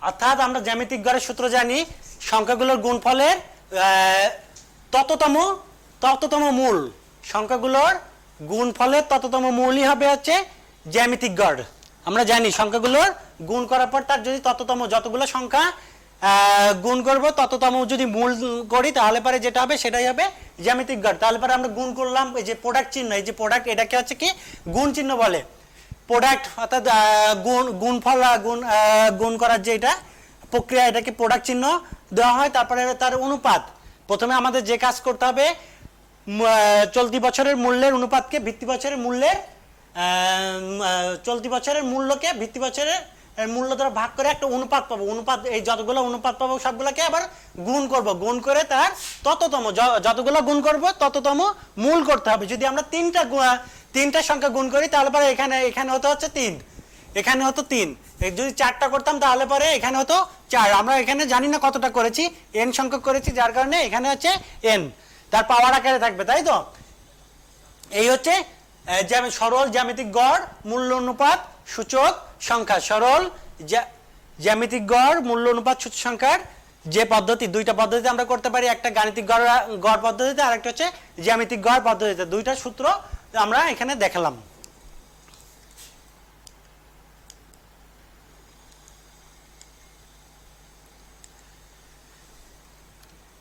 অর্থাৎ আমরা জ্যামিতিক গড়ের সূত্র জানি সংখ্যাগুলোর গুণফলের তততম মূল, সংখ্যাগুলোর গুণফলের তততম মূলই হবে হচ্ছে জ্যামিতিক গড়। আমরা জানি সংখ্যাগুলোর গুণ করার পর তার যদি যতগুলো সংখ্যা গুণ করব তততম যদি মূল করি তাহলে পরে যেটা হবে সেটাই হবে জ্যামিতিক গড়। তাহলে পরে আমরা গুণ করলাম, এই যে প্রোডাক্ট চিহ্ন, এই যে প্রোডাক্ট এটাকে হচ্ছে কি গুণ চিহ্ন বলে। প্রোডাক্ট অর্থাৎ গুণফল গুণ করার যে এটা প্রক্রিয়া এটাকে প্রোডাক্ট চিহ্ন দেওয়া হয়। তারপরে তার অনুপাত, প্রথমে আমাদের যে কাজ করতে হবে চলতি বছরের মূল্যের অনুপাতকে ভিত্তি বছরের মূল্যের চলতি বছরের মূল্যকে ভিত্তি বছরের মূল্য দ্বারা ভাগ করে একটা অনুপাত পাবো। এই যতগুলো অনুপাত পাবো সবগুলোকে আবার গুণ করব, গুণ করে তার যতগুলো গুণ করব তততম মূল করতে হবে। যদি আমরা তিনটা সংখ্যা গুণ করি তাহলে পরে এখানে হতো হচ্ছে 3, এখানে হতো 3। যদি 4টা করতাম তাহলে পরে এখানে হতো 4। আমরা এখানে জানি না কতটা করেছি, n সংখ্যক করেছি যার কারণে এখানে হচ্ছে n, তার পাওয়ার আকারে থাকবে, তাই তো। এই হচ্ছে সরল জ্যামিতিক গড় মূল্য অনুপাত সূচক সংখ্যা। সরল জ্যামিতিক গড় মূল্য অনুপাত সূচক সংখ্যার যে পদ্ধতি, দুইটা পদ্ধতিতে আমরা করতে পারি, একটা গাণিতিক গড় পদ্ধতিতে আর একটা হচ্ছে জ্যামিতিক গড় পদ্ধতিতে। দুইটা সূত্র আমরা এখানে দেখালাম।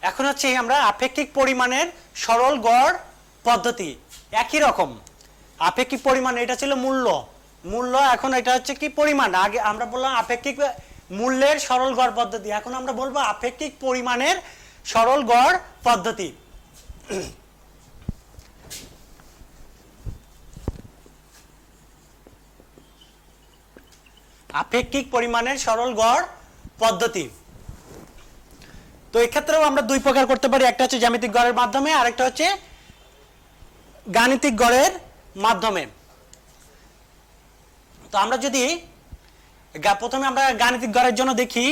এখন হচ্ছে আমরা আপেক্ষিক পরিমাণের সরল গড় পদ্ধতি। একই রকম আপেক্ষিক পরিমাণ, এটা ছিল মূল্য, এখন এটা হচ্ছে কি পরিমাণ। আগে আমরা বললাম আপেক্ষিক মূল্যের সরল গড় পদ্ধতি, এখন আমরা বলবো আপেক্ষিক পরিমাণের সরল গড় পদ্ধতি। আপেক্ষিক পরিমাণের সরল গড় পদ্ধতি। তো এক্ষেত্রেও আমরা দুই প্রকার করতে পারি, একটা হচ্ছে জ্যামিতিক গড়ের মাধ্যমে, আরেকটা হচ্ছে গাণিতিক গড়ের মাধ্যমে। তো আমরা যদি প্রথমে আমরা গাণিতিক গড়ের জন্য দেখি,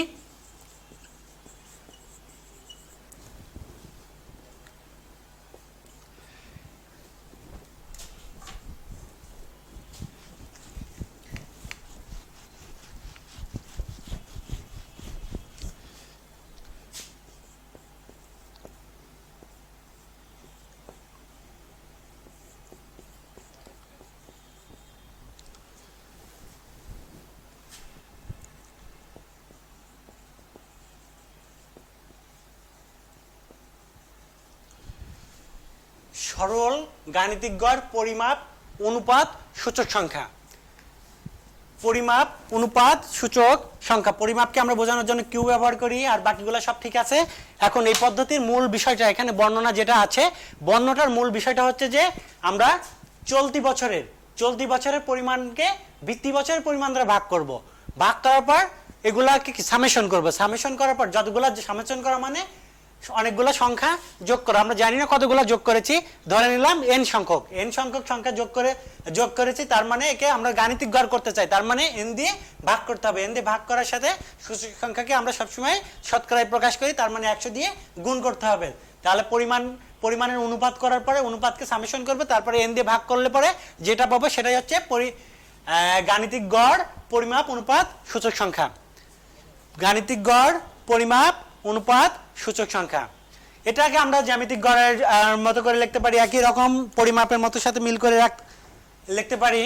সরল গাণিতিক গড় পরিমাপ অনুপাত সূচক সংখ্যা। পরিমাপ অনুপাত সূচক সংখ্যা, পরিমাপকে আমরা বোঝানোর জন্য কিউ ব্যবহার করি, আর বাকিগুলো সব ঠিক আছে। এখন এই পদ্ধতির মূল বিষয়টা, এখানে বর্ণনা যেটা আছে, বর্ণনাটার মূল বিষয়টা হচ্ছে যে আমরা চলতি বছরের পরিমাণকে ভিত্তি বছরের পরিমাণ দ্বারা ভাগ করব। ভাগ করার পর এগুলাকে সামেশন করব। সামেশন করার পর যতগুলা সামেশন করা মানে অনেকগুলো সংখ্যা যোগ করা। আমরা জানি না কতগুলো যোগ করেছি, ধরে নিলাম n সংখ্যক সংখ্যা যোগ করেছি, তার মানে একে আমরা গাণিতিক গড় করতে চাই, তার মানে n দিয়ে ভাগ করতে হবে। n দিয়ে ভাগ করার সাথে সূচক সংখ্যাকে আমরা সবসময় শতকরায় প্রকাশ করি, তার মানে 100 দিয়ে গুণ করতে হবে। তাহলে পরিমাণের অনুপাত করার পরে অনুপাতকে সামেশন করবে, তারপরে n দিয়ে ভাগ করলে পরে যেটা পাবো সেটাই হচ্ছে গাণিতিক গড় পরিমাপ অনুপাত সূচক সংখ্যা। গাণিতিক গড় পরিমাপ অনুপাত সূচক সংখ্যা, এটাকে আমরা জ্যামিতিক গড়ের মতো করে লিখতে পারি, একই রকম পরিমাপের মতো সাথে মিল করে লিখতে পারি।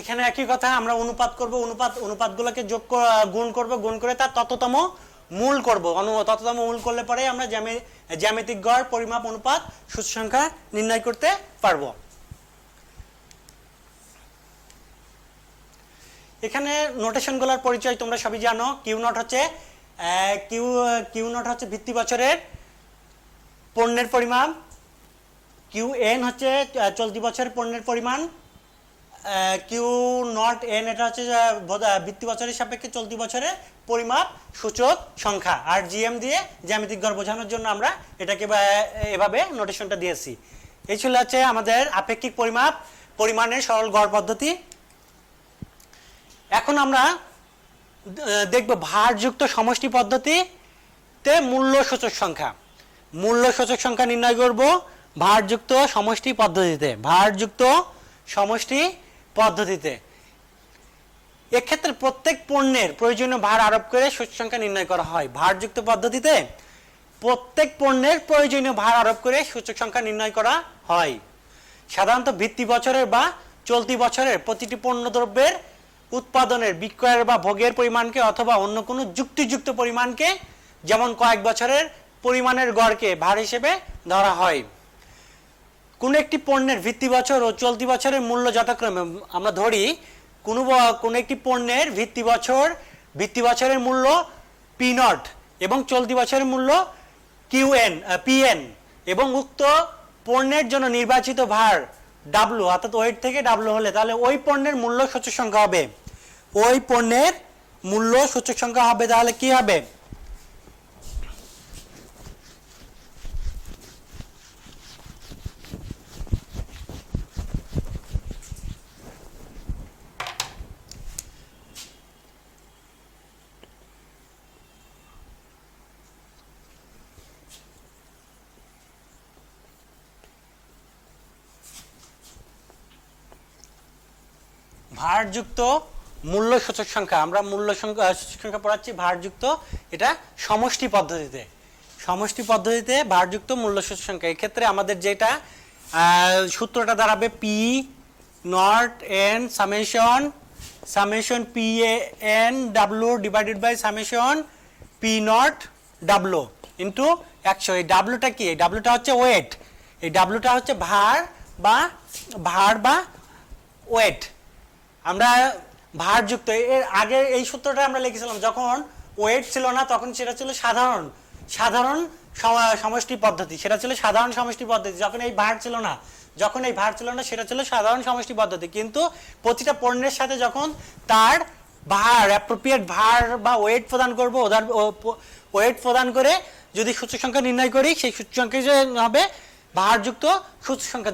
এখানে একই কথা, আমরা অনুপাত করব, অনুপাতগুলোকে গুণ করে তার তততম মূল করব। তততম মূল করলে পরে আমরা জ্যামিতিক গড় পরিমাপ অনুপাত সূচক সংখ্যা নির্ণয় করতে পারব। এখানে নোটেশনগুলোর পরিচয় তোমরা সবই জানো। কিউ নট হচ্ছে ভিত্তি বছরের পণ্যের পরিমাণ, কিউ এন হচ্ছে চলতি বছরের পণ্যের পরিমাণ, কিউ নট এন এটা হচ্ছে ভিত্তি বছরের সাপেক্ষে চলতি বছরের পরিমাপ সূচক সংখ্যা, আর জিএম দিয়ে জ্যামিতিক গড় বোঝানোর জন্য আমরা এটাকে এভাবে নোটেশনটা দিয়েছি। এই ছিল হচ্ছে আমাদের আপেক্ষিক পরিমাণের সরল গড় পদ্ধতি। এখন আমরা দেখব ভারযুক্ত সমষ্টি পদ্ধতিতে মূল্য সূচক সংখ্যা নির্ণয় করব ভারযুক্ত সমষ্টি পদ্ধতিতে। এক্ষেত্রে প্রত্যেক পণ্যের প্রয়োজনীয় ভার আরোপ করে সূচক সংখ্যা নির্ণয় করা হয়। ভারযুক্ত পদ্ধতিতে প্রত্যেক পণ্যের প্রয়োজনীয় ভার আরোপ করে সূচক সংখ্যা নির্ণয় করা হয়। সাধারণত ভিত্তি বছরের বা চলতি বছরের প্রতিটি পণ্যদ্রব্যের উৎপাদনের, বিক্রয়ের বা ভোগের পরিমাণকে অথবা অন্য কোনো যুক্তিযুক্ত পরিমাণকে, যেমন কয়েক বছরের পরিমাণের গড়কে ভার হিসেবে ধরা হয়। কোন একটি পণ্যের ভিত্তি বছর ও চলতি বছরের মূল্য যথাক্রমে, আমরা ধরি কোন একটি পণ্যের ভিত্তি বছরের মূল্য পি নট এবং চলতি বছরের মূল্য কিউএন পিএন এবং উক্ত পণ্যের জন্য নির্বাচিত ভার ডাব্লু অর্থাৎ ওয়েট থেকে ডাব্লু হলে তাহলে ওই পণ্যের মূল্য সূচক সংখ্যা হবে, ওই পণ্যের মূল্য সূচক সংখ্যা হবে তাহলে কি হবে, ভারযুক্ত মূল্য সূচক সংখ্যা। আমরা মূল্য সংখ্যা পড়াচ্ছি ভারযুক্ত, এটা সমষ্টি পদ্ধতিতে, সমষ্টি পদ্ধতিতে ভারযুক্ত মূল্য সূচক সংখ্যা। এক্ষেত্রে আমাদের যেটা সূত্রটা দাঁড়াবে P naught N summation P N W divided by summation P naught W into 100। এই ডাব্লুটা কি, এই ডাব্লুটা হচ্ছে ওয়েট, এই ডাব্লুটা হচ্ছে ভার বা ওয়েট। আমরা ভারযুক্ত এর আগে এই সূত্রটা আমরা লিখেছিলাম যখন ওয়েট ছিল না, তখন সেটা ছিল সাধারণ সমষ্টি পদ্ধতি, সেটা ছিল সাধারণ সমষ্টি পদ্ধতি। যখন এই ভার ছিল না সেটা ছিল সাধারণ সমষ্টি পদ্ধতি। কিন্তু প্রতিটা পণ্যের সাথে যখন তার ভার অ্যাপ্রোপ্রিয়েট ভার বা ওয়েট প্রদান করব, ওয়েট প্রদান করে যদি সূচক সংখ্যা নির্ণয় করি, সেই সূচক সংখ্যা হবে ভারযুক্ত সূচক সংখ্যা।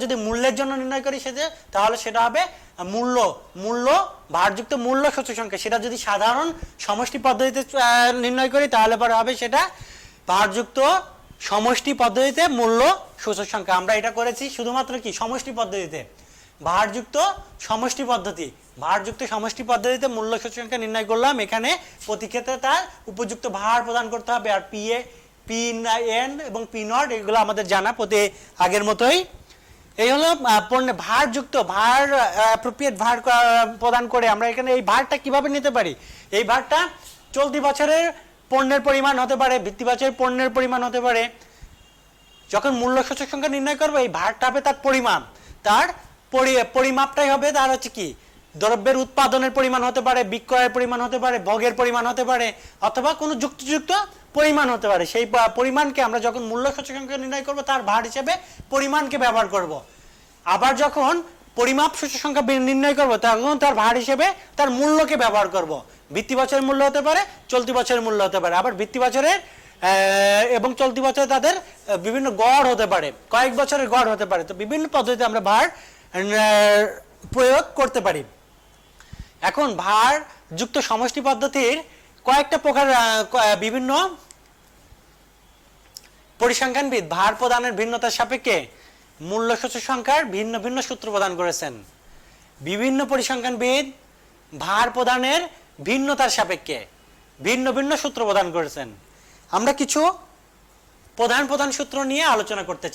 যদি মূল্যের জন্য নির্ণয় করি তাহলে সেটা হবে মূল্য ভারযুক্ত মূল্য সূচক সংখ্যা। সেটা যদি সাধারণ সমষ্টি পদ্ধতিতে নির্ণয় করি তাহলে পরে হবে সেটা ভারযুক্ত সমষ্টি পদ্ধতিতে মূল্য সূচক সংখ্যা। আমরা এটা করেছি শুধুমাত্র কি সমষ্টি পদ্ধতিতে, ভারযুক্ত সমষ্টি পদ্ধতিতে মূল্য সূচক সংখ্যা নির্ণয় করলাম। এখানে প্রতি ক্ষেত্রে তার উপযুক্ত ভার প্রদান করতে হবে। আর পি এন এবং পি নট এগুলো আমাদের জানা প্রতি আগের মতোই। এই হলো পণ্যে ভারযুক্ত অ্যাপ্রোপ্রিয়েট ভার প্রদান করে আমরা এখানে এই ভারটা কিভাবে নিতে পারি। এই ভারটা চলতি বছরের পণ্যের পরিমাণ হতে পারে, ভিত্তি বছরের পণ্যের পরিমাণ হতে পারে। যখন মূল্য সূচক সংখ্যা নির্ণয় করবো, এই ভারটা হবে তার পরিমাণ, তার পরিমাপটাই হবে তার হচ্ছে কি দ্রব্যের উৎপাদনের পরিমাণ হতে পারে, বিক্রয়ের পরিমাণ হতে পারে, ভোগের পরিমাণ হতে পারে, অথবা কোনো যুক্তিযুক্ত পরিমাণ হতে পারে। সেই পরিমাণকে আমরা যখন মূল্য সূচক সংখ্যা নির্ণয় করব তার ভার হিসেবে পরিমাণকে ব্যবহার করব। আবার যখন পরিমাপ সূচক সংখ্যা নির্ণয় করব তখন তার ভার হিসেবে তার মূল্যকে ব্যবহার করব। ভিত্তি বছরের মূল্য হতে পারে, চলতি বছরের মূল্য হতে পারে। আবার ভিত্তি বছরের এবং চলতি বছরে তাদের বিভিন্ন গড় হতে পারে, কয়েক বছরের গড় হতে পারে। তো বিভিন্ন পদ্ধতিতে আমরা ভার প্রয়োগ করতে পারি। এখন ভার যুক্ত সমষ্টি পদ্ধতির কয়েকটা প্রকার, বিভিন্ন পরিসংখ্যানবিদ ভার প্রদানের ভিন্নতার সাপেক্ষে মূল্য সূচক সংখ্যার ভিন্ন ভিন্ন সূত্র প্রদান করেছেন। বিভিন্ন পরিসংখ্যানবিদ ভার প্রদানের ভিন্নতার সাপেক্ষে ভিন্ন ভিন্ন সূত্র প্রদান করেছেন। আমরা কিছু প্রধান সূত্র নিয়ে আলোচনা করতে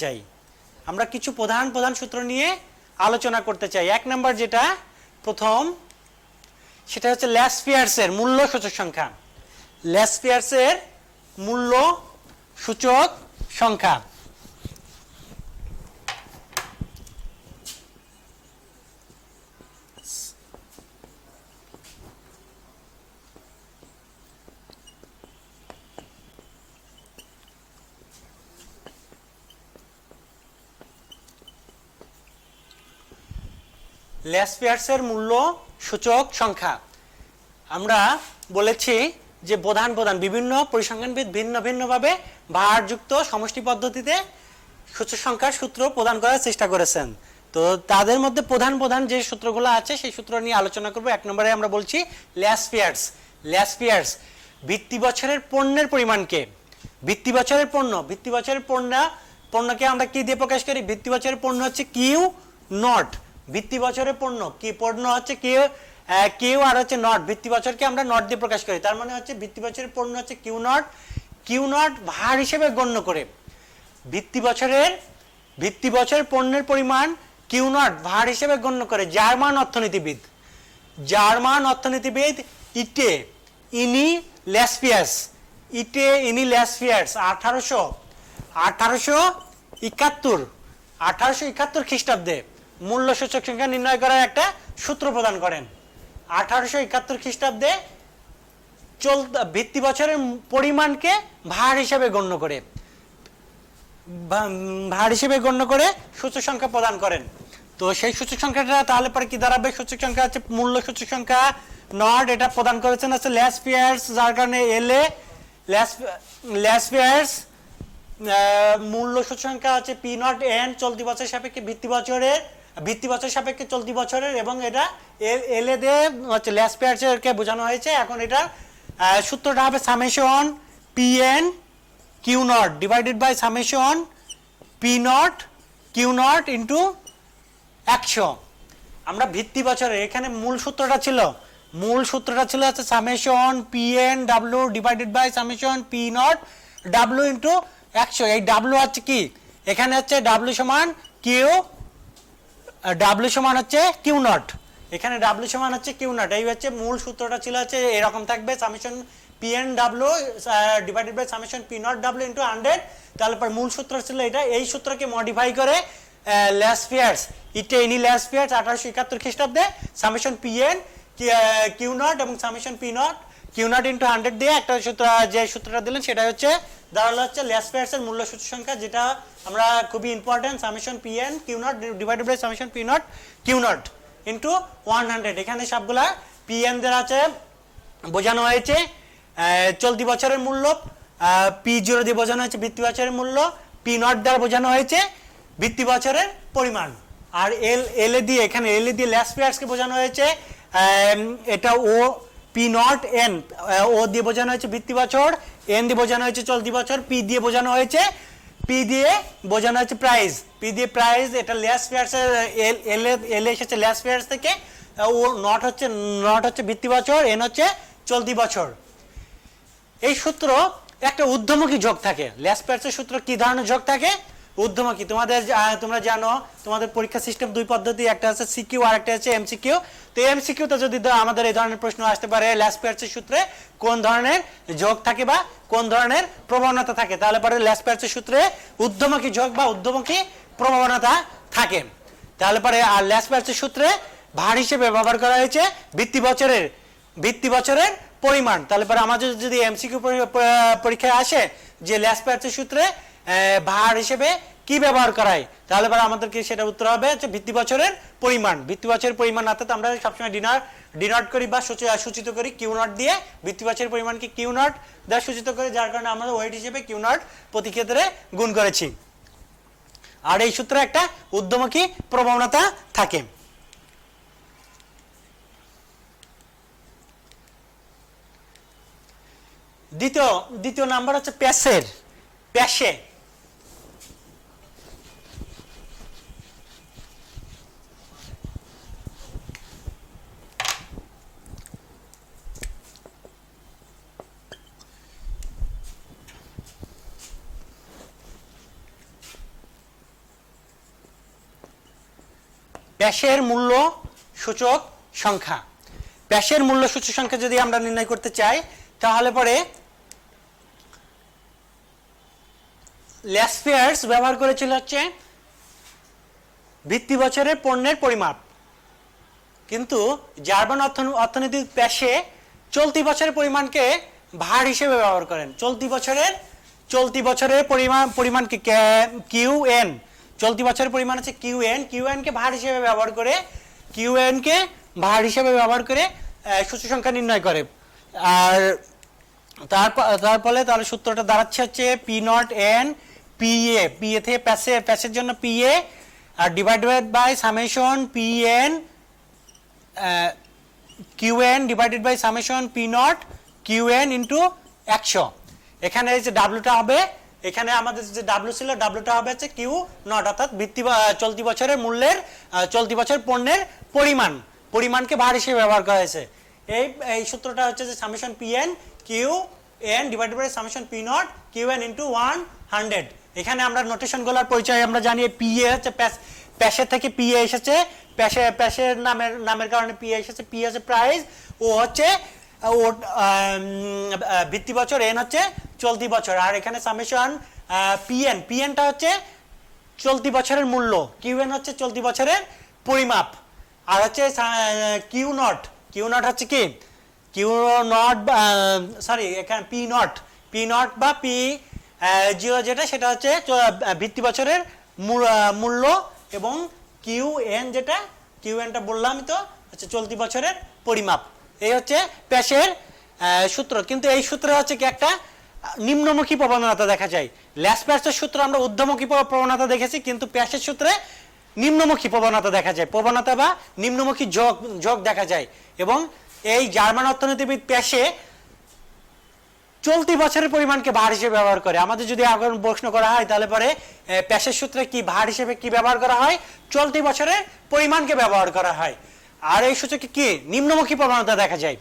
চাই। এক নম্বর যেটা প্রথম, সেটা হচ্ছে ল্যাসপিয়ার্সের মূল্য সূচক সংখ্যা। ল্যাসপিয়ার্সের মূল্য সূচক সংখ্যা। ল্যাসপিয়ার্সের মূল্য সূচক সংখ্যা। আমরা বলেছি যে প্রধান বিভিন্ন পরিসংখ্যানবিদ ভিন্ন ভিন্নভাবে ভারযুক্ত সমষ্টি পদ্ধতিতে সূচক সংখ্যার সূত্র প্রদান করার চেষ্টা করেছেন। তো তাদের মধ্যে প্রধান যে সূত্রগুলো আছে সেই সূত্র নিয়ে আলোচনা করব। এক নম্বরে আমরা বলছি ল্যাসপিয়ার্স ভিত্তি বছরের পণ্যের পরিমাণকে, ভিত্তি বছরের পণ্যকে আমরা কি দিয়ে প্রকাশ করি? ভিত্তি বছরের পণ্য হচ্ছে কিউ নট, ভিত্তি বছরের পণ্য হচ্ছে কিউ আর হচ্ছে নট। ভিত্তি বছরকে আমরা নট দিয়ে প্রকাশ করি, তার মানে হচ্ছে ভিত্তি বছরের পণ্য হচ্ছে কিউ নট ভার হিসেবে গণ্য করে। ভিত্তি বছরের পণ্যের পরিমাণ কিউ নট ভার হিসেবে গণ্য করে জার্মান অর্থনীতিবিদ ইটে ইনি ল্যাসপিয়ার্স 1871 খ্রিস্টাব্দে মূল্য সূচক সংখ্যা নির্ণয় করার একটা সূত্র প্রদান করেন। 1871 খ্রিস্টাব্দে ভিত্তি বছরের পরিমাণকে ভার হিসেবে গণ্য করে ভার হিসেবে গণ্য করে সূচক সংখ্যা প্রদান করেন। তো সেই সূচক সংখ্যাটা তাহলে পরে কি দাঁড়াবে? সূচক সংখ্যা আছে মূল্য সূচক সংখ্যা নট, এটা প্রদান করেছেন আছে ল্যাস ফেয়ার্স, যার কারণে এলএ ল্যাস ফেয়ার্স মূল্য সূচক সংখ্যা আছে পি নট এন চলতি বছরের সাপেক্ষে ভিত্তি বছরের সাপেক্ষে চলতি বছরের, এবং এটা এল এ দিয়ে হচ্ছে ল্যাস ফেয়ার্সকে বোঝানো হয়েছে। এখন এটা সূত্রটা হবে summation P N Q naught divided by summation P naught Q naught into 100। আমরা ভিত্তি বছরের এখানে মূল সূত্রটা ছিল হচ্ছে summation P N W divided by summation P naught W into 100। এই ডাব্লিউ হচ্ছে কি, এখানে হচ্ছে ডাব্লিউ সমান হচ্ছে কিউ নট, এখানে ডাব্লিউ সমান হচ্ছে কিউ নট। এই হচ্ছে মূল সূত্রটা ছিল হচ্ছে এরকম থাকবে summation P N W divided by summation P naught W into 100। তারপর মূল সূত্র ছিল এটা। এই সূত্রকে মডিফাই করে ল্যাস ফেয়ার্স 1871 খ্রিস্টাব্দে summation P N Q naught এবং summation P naught Q naught into 100 দিয়ে একটা সূত্র, যে সূত্রটা দিলেন সেটা হচ্ছে দাঁড়ালো হচ্ছে ল্যাস ফেয়ার্সের মূল্য সূচক সংখ্যা, যেটা আমরা খুবই important, summation P N Q naught divided by summation P naught Q naught into 100। এখানে সবগুলা পি এন দের আছে বোঝানো হয়েছে চলতি বছরের মূল্য, পি জিরো দিয়ে বোঝানো হয়েছে ভিত্তি বছরের মূল্য, পি নট দ্বারা বোঝানো হয়েছে ভিত্তি বছরের পরিমাণ, আর এল এ দিয়ে এখানে এল এ দিয়ে ল্যাস ফেয়ার্সকে বোঝানো হয়েছে, এটা ও পি নট এন ও দিয়ে বোঝানো হয়েছে ভিত্তি বছর, এন দিয়ে বোঝানো হয়েছে চলতি বছর, পি দিয়ে বোঝানো হয়েছে প্রাইস, পি দিয়ে প্রাইস। এটা ল্যাস ফেয়ার্সের এল এসেছে ল্যাস ফেয়ার্স থেকে, ও নট হচ্ছে ভিত্তি বছর, এন হচ্ছে চলতি বছর। এই সূত্র একটা ঊর্ধ্বমুখী যোগ থাকে। ল্যাস ফেয়ার্সের সূত্র কি ধরনের যোগ থাকে? ঊর্ধ্বমুখী। তোমরা জানো তোমাদের পরীক্ষা সিস্টেম দুই পদ্ধতি, একটা আছে সিকিউ আর একটা আছে এমসিকিউ। তো এমসিকিউতে যদি আমাদের এই ধরনের প্রশ্ন আসতে পারে ল্যাস ফেয়ার্সের সূত্রে কোন ধরনের যোগ থাকে বা কোন ধরনের প্রবণতা থাকে, তাহলে পরে ল্যাস ফেয়ার্সের সূত্রে ঊর্ধ্বমুখী যোগ বা ঊর্ধ্বমুখী প্রবণতা থাকে। তাহলে পরে আর ল্যাস ফেয়ার্সের সূত্রে ভার হিসেবে ব্যবহার করা হয়েছে ভিত্তি বছরের পরিমাণ। তাহলে পরে আমাদের যদি এমসিকিউ পরীক্ষায় আসে যে ল্যাস ফেয়ার্সের সূত্রে ভার হিসেবে কি ব্যবহার করায়, তাহলে পরে আমাদেরকে সেটা উত্তর হবে যে ভিত্তি বছরের পরিমাণ। ভিত্তি বছরের পরিমাণ, অর্থাৎ আমরা সবসময় ডিনট করি বা সূচিত করি কিউ নট দিয়ে, ভিত্তি বছরের পরিমাণকে কিউ নট দ্বারা সূচিত করি, যার কারণে আমরা ওয়েট হিসেবে কিউ নট প্রতি ক্ষেত্রে গুণ করেছি। আর এই সূত্রে একটা ঊর্ধ্বমুখী প্রবণতা থাকে। দ্বিতীয় নাম্বার হচ্ছে প্যাশে। প্যাশের মূল্য সূচক সংখ্যা। প্যাশের মূল্য সূচক সংখ্যা যদি আমরা নির্ণয় করতে চাই, তাহলে পরে ল্যাস ফেয়ার্স ব্যবহার করেছিল হচ্ছে ভিত্তি বছরের পণ্যের পরিমাপ, কিন্তু জার্মান অর্থনীতির প্যাশে চলতি বছরের পরিমাণকে ভার হিসেবে ব্যবহার করেন। চলতি বছরের পরিমাণকে কিউ এন, চলতি বছরের পরিমাণ হচ্ছে কিউ এন কে ভার হিসেবে ব্যবহার করে সূচক সংখ্যা নির্ণয় করে। আর তার ফলে তাহলে সূত্রটা দাঁড়াচ্ছে হচ্ছে P naught N P A থেকে প্যাসের জন্য পি এ আর divided by summation P N Q N divided by summation P naught Q N into 100। এখানে যে ডাব্লিউটা হবে, এখানে আমাদের যে ডাব্লিউ ছিল ডাব্লিউটা হবে হচ্ছে কিউ নট, অর্থাৎ চলতি বছরের মূল্যের চলতি বছর পণ্যের পরিমাণকে ভার হিসেবে ব্যবহার করা হয়েছে। এই সূত্রটা হচ্ছে যে summation P N Q N divided by summation P naught Q N into 100। এখানে আমরা নোটেশনগুলোর পরিচয় আমরা জানি, পি এ হচ্ছে প্যাশের থেকে পি এ এসেছে, প্যাশের নামের কারণে পি এ এসেছে, পি হচ্ছে প্রাইস, ও হচ্ছে ভিত্তি বছর, এন হচ্ছে চলতি বছর। আর এখানে সামেশন পি এনটা হচ্ছে চলতি বছরের মূল্য, কিউ এন হচ্ছে চলতি বছরের পরিমাপ, আর হচ্ছে কিউ নট হচ্ছে কি কিউ নট, সরি এখানে পি নট বা জিরো যেটা সেটা হচ্ছে ভিত্তি বছরের মূল্য, এবং কিউ এন যেটা কিউ এনটা বললাম তো হচ্ছে চলতি বছরের পরিমাপ। এই হচ্ছে প্যাশের সূত্র। কিন্তু এই সূত্রে হচ্ছে কি একটা নিম্নমুখী প্রবণতা দেখা যায়। ল্যাসপ্যাশের সূত্রে আমরা ঊর্ধ্বমুখী প্রবণতা দেখেছি, কিন্তু প্যাশের সূত্রে নিম্নমুখী প্রবণতা দেখা যায়, প্রবণতা বা নিম্নমুখী যোগ দেখা যায়। এবং এই জার্মান অর্থনীতিবিদ প্যাশে চলতি বছরের পরিমাণকে ভার হিসেবে ব্যবহার করে। আমাদের যদি আগে প্রশ্ন করা হয় তাহলে পরে প্যাশের সূত্রে কি ভার হিসেবে কি ব্যবহার করা হয়? চলতি বছরের পরিমাণকে ব্যবহার করা হয়। আর এই সূচকে কি নিম্নমুখী প্রবণতা দেখা যায়।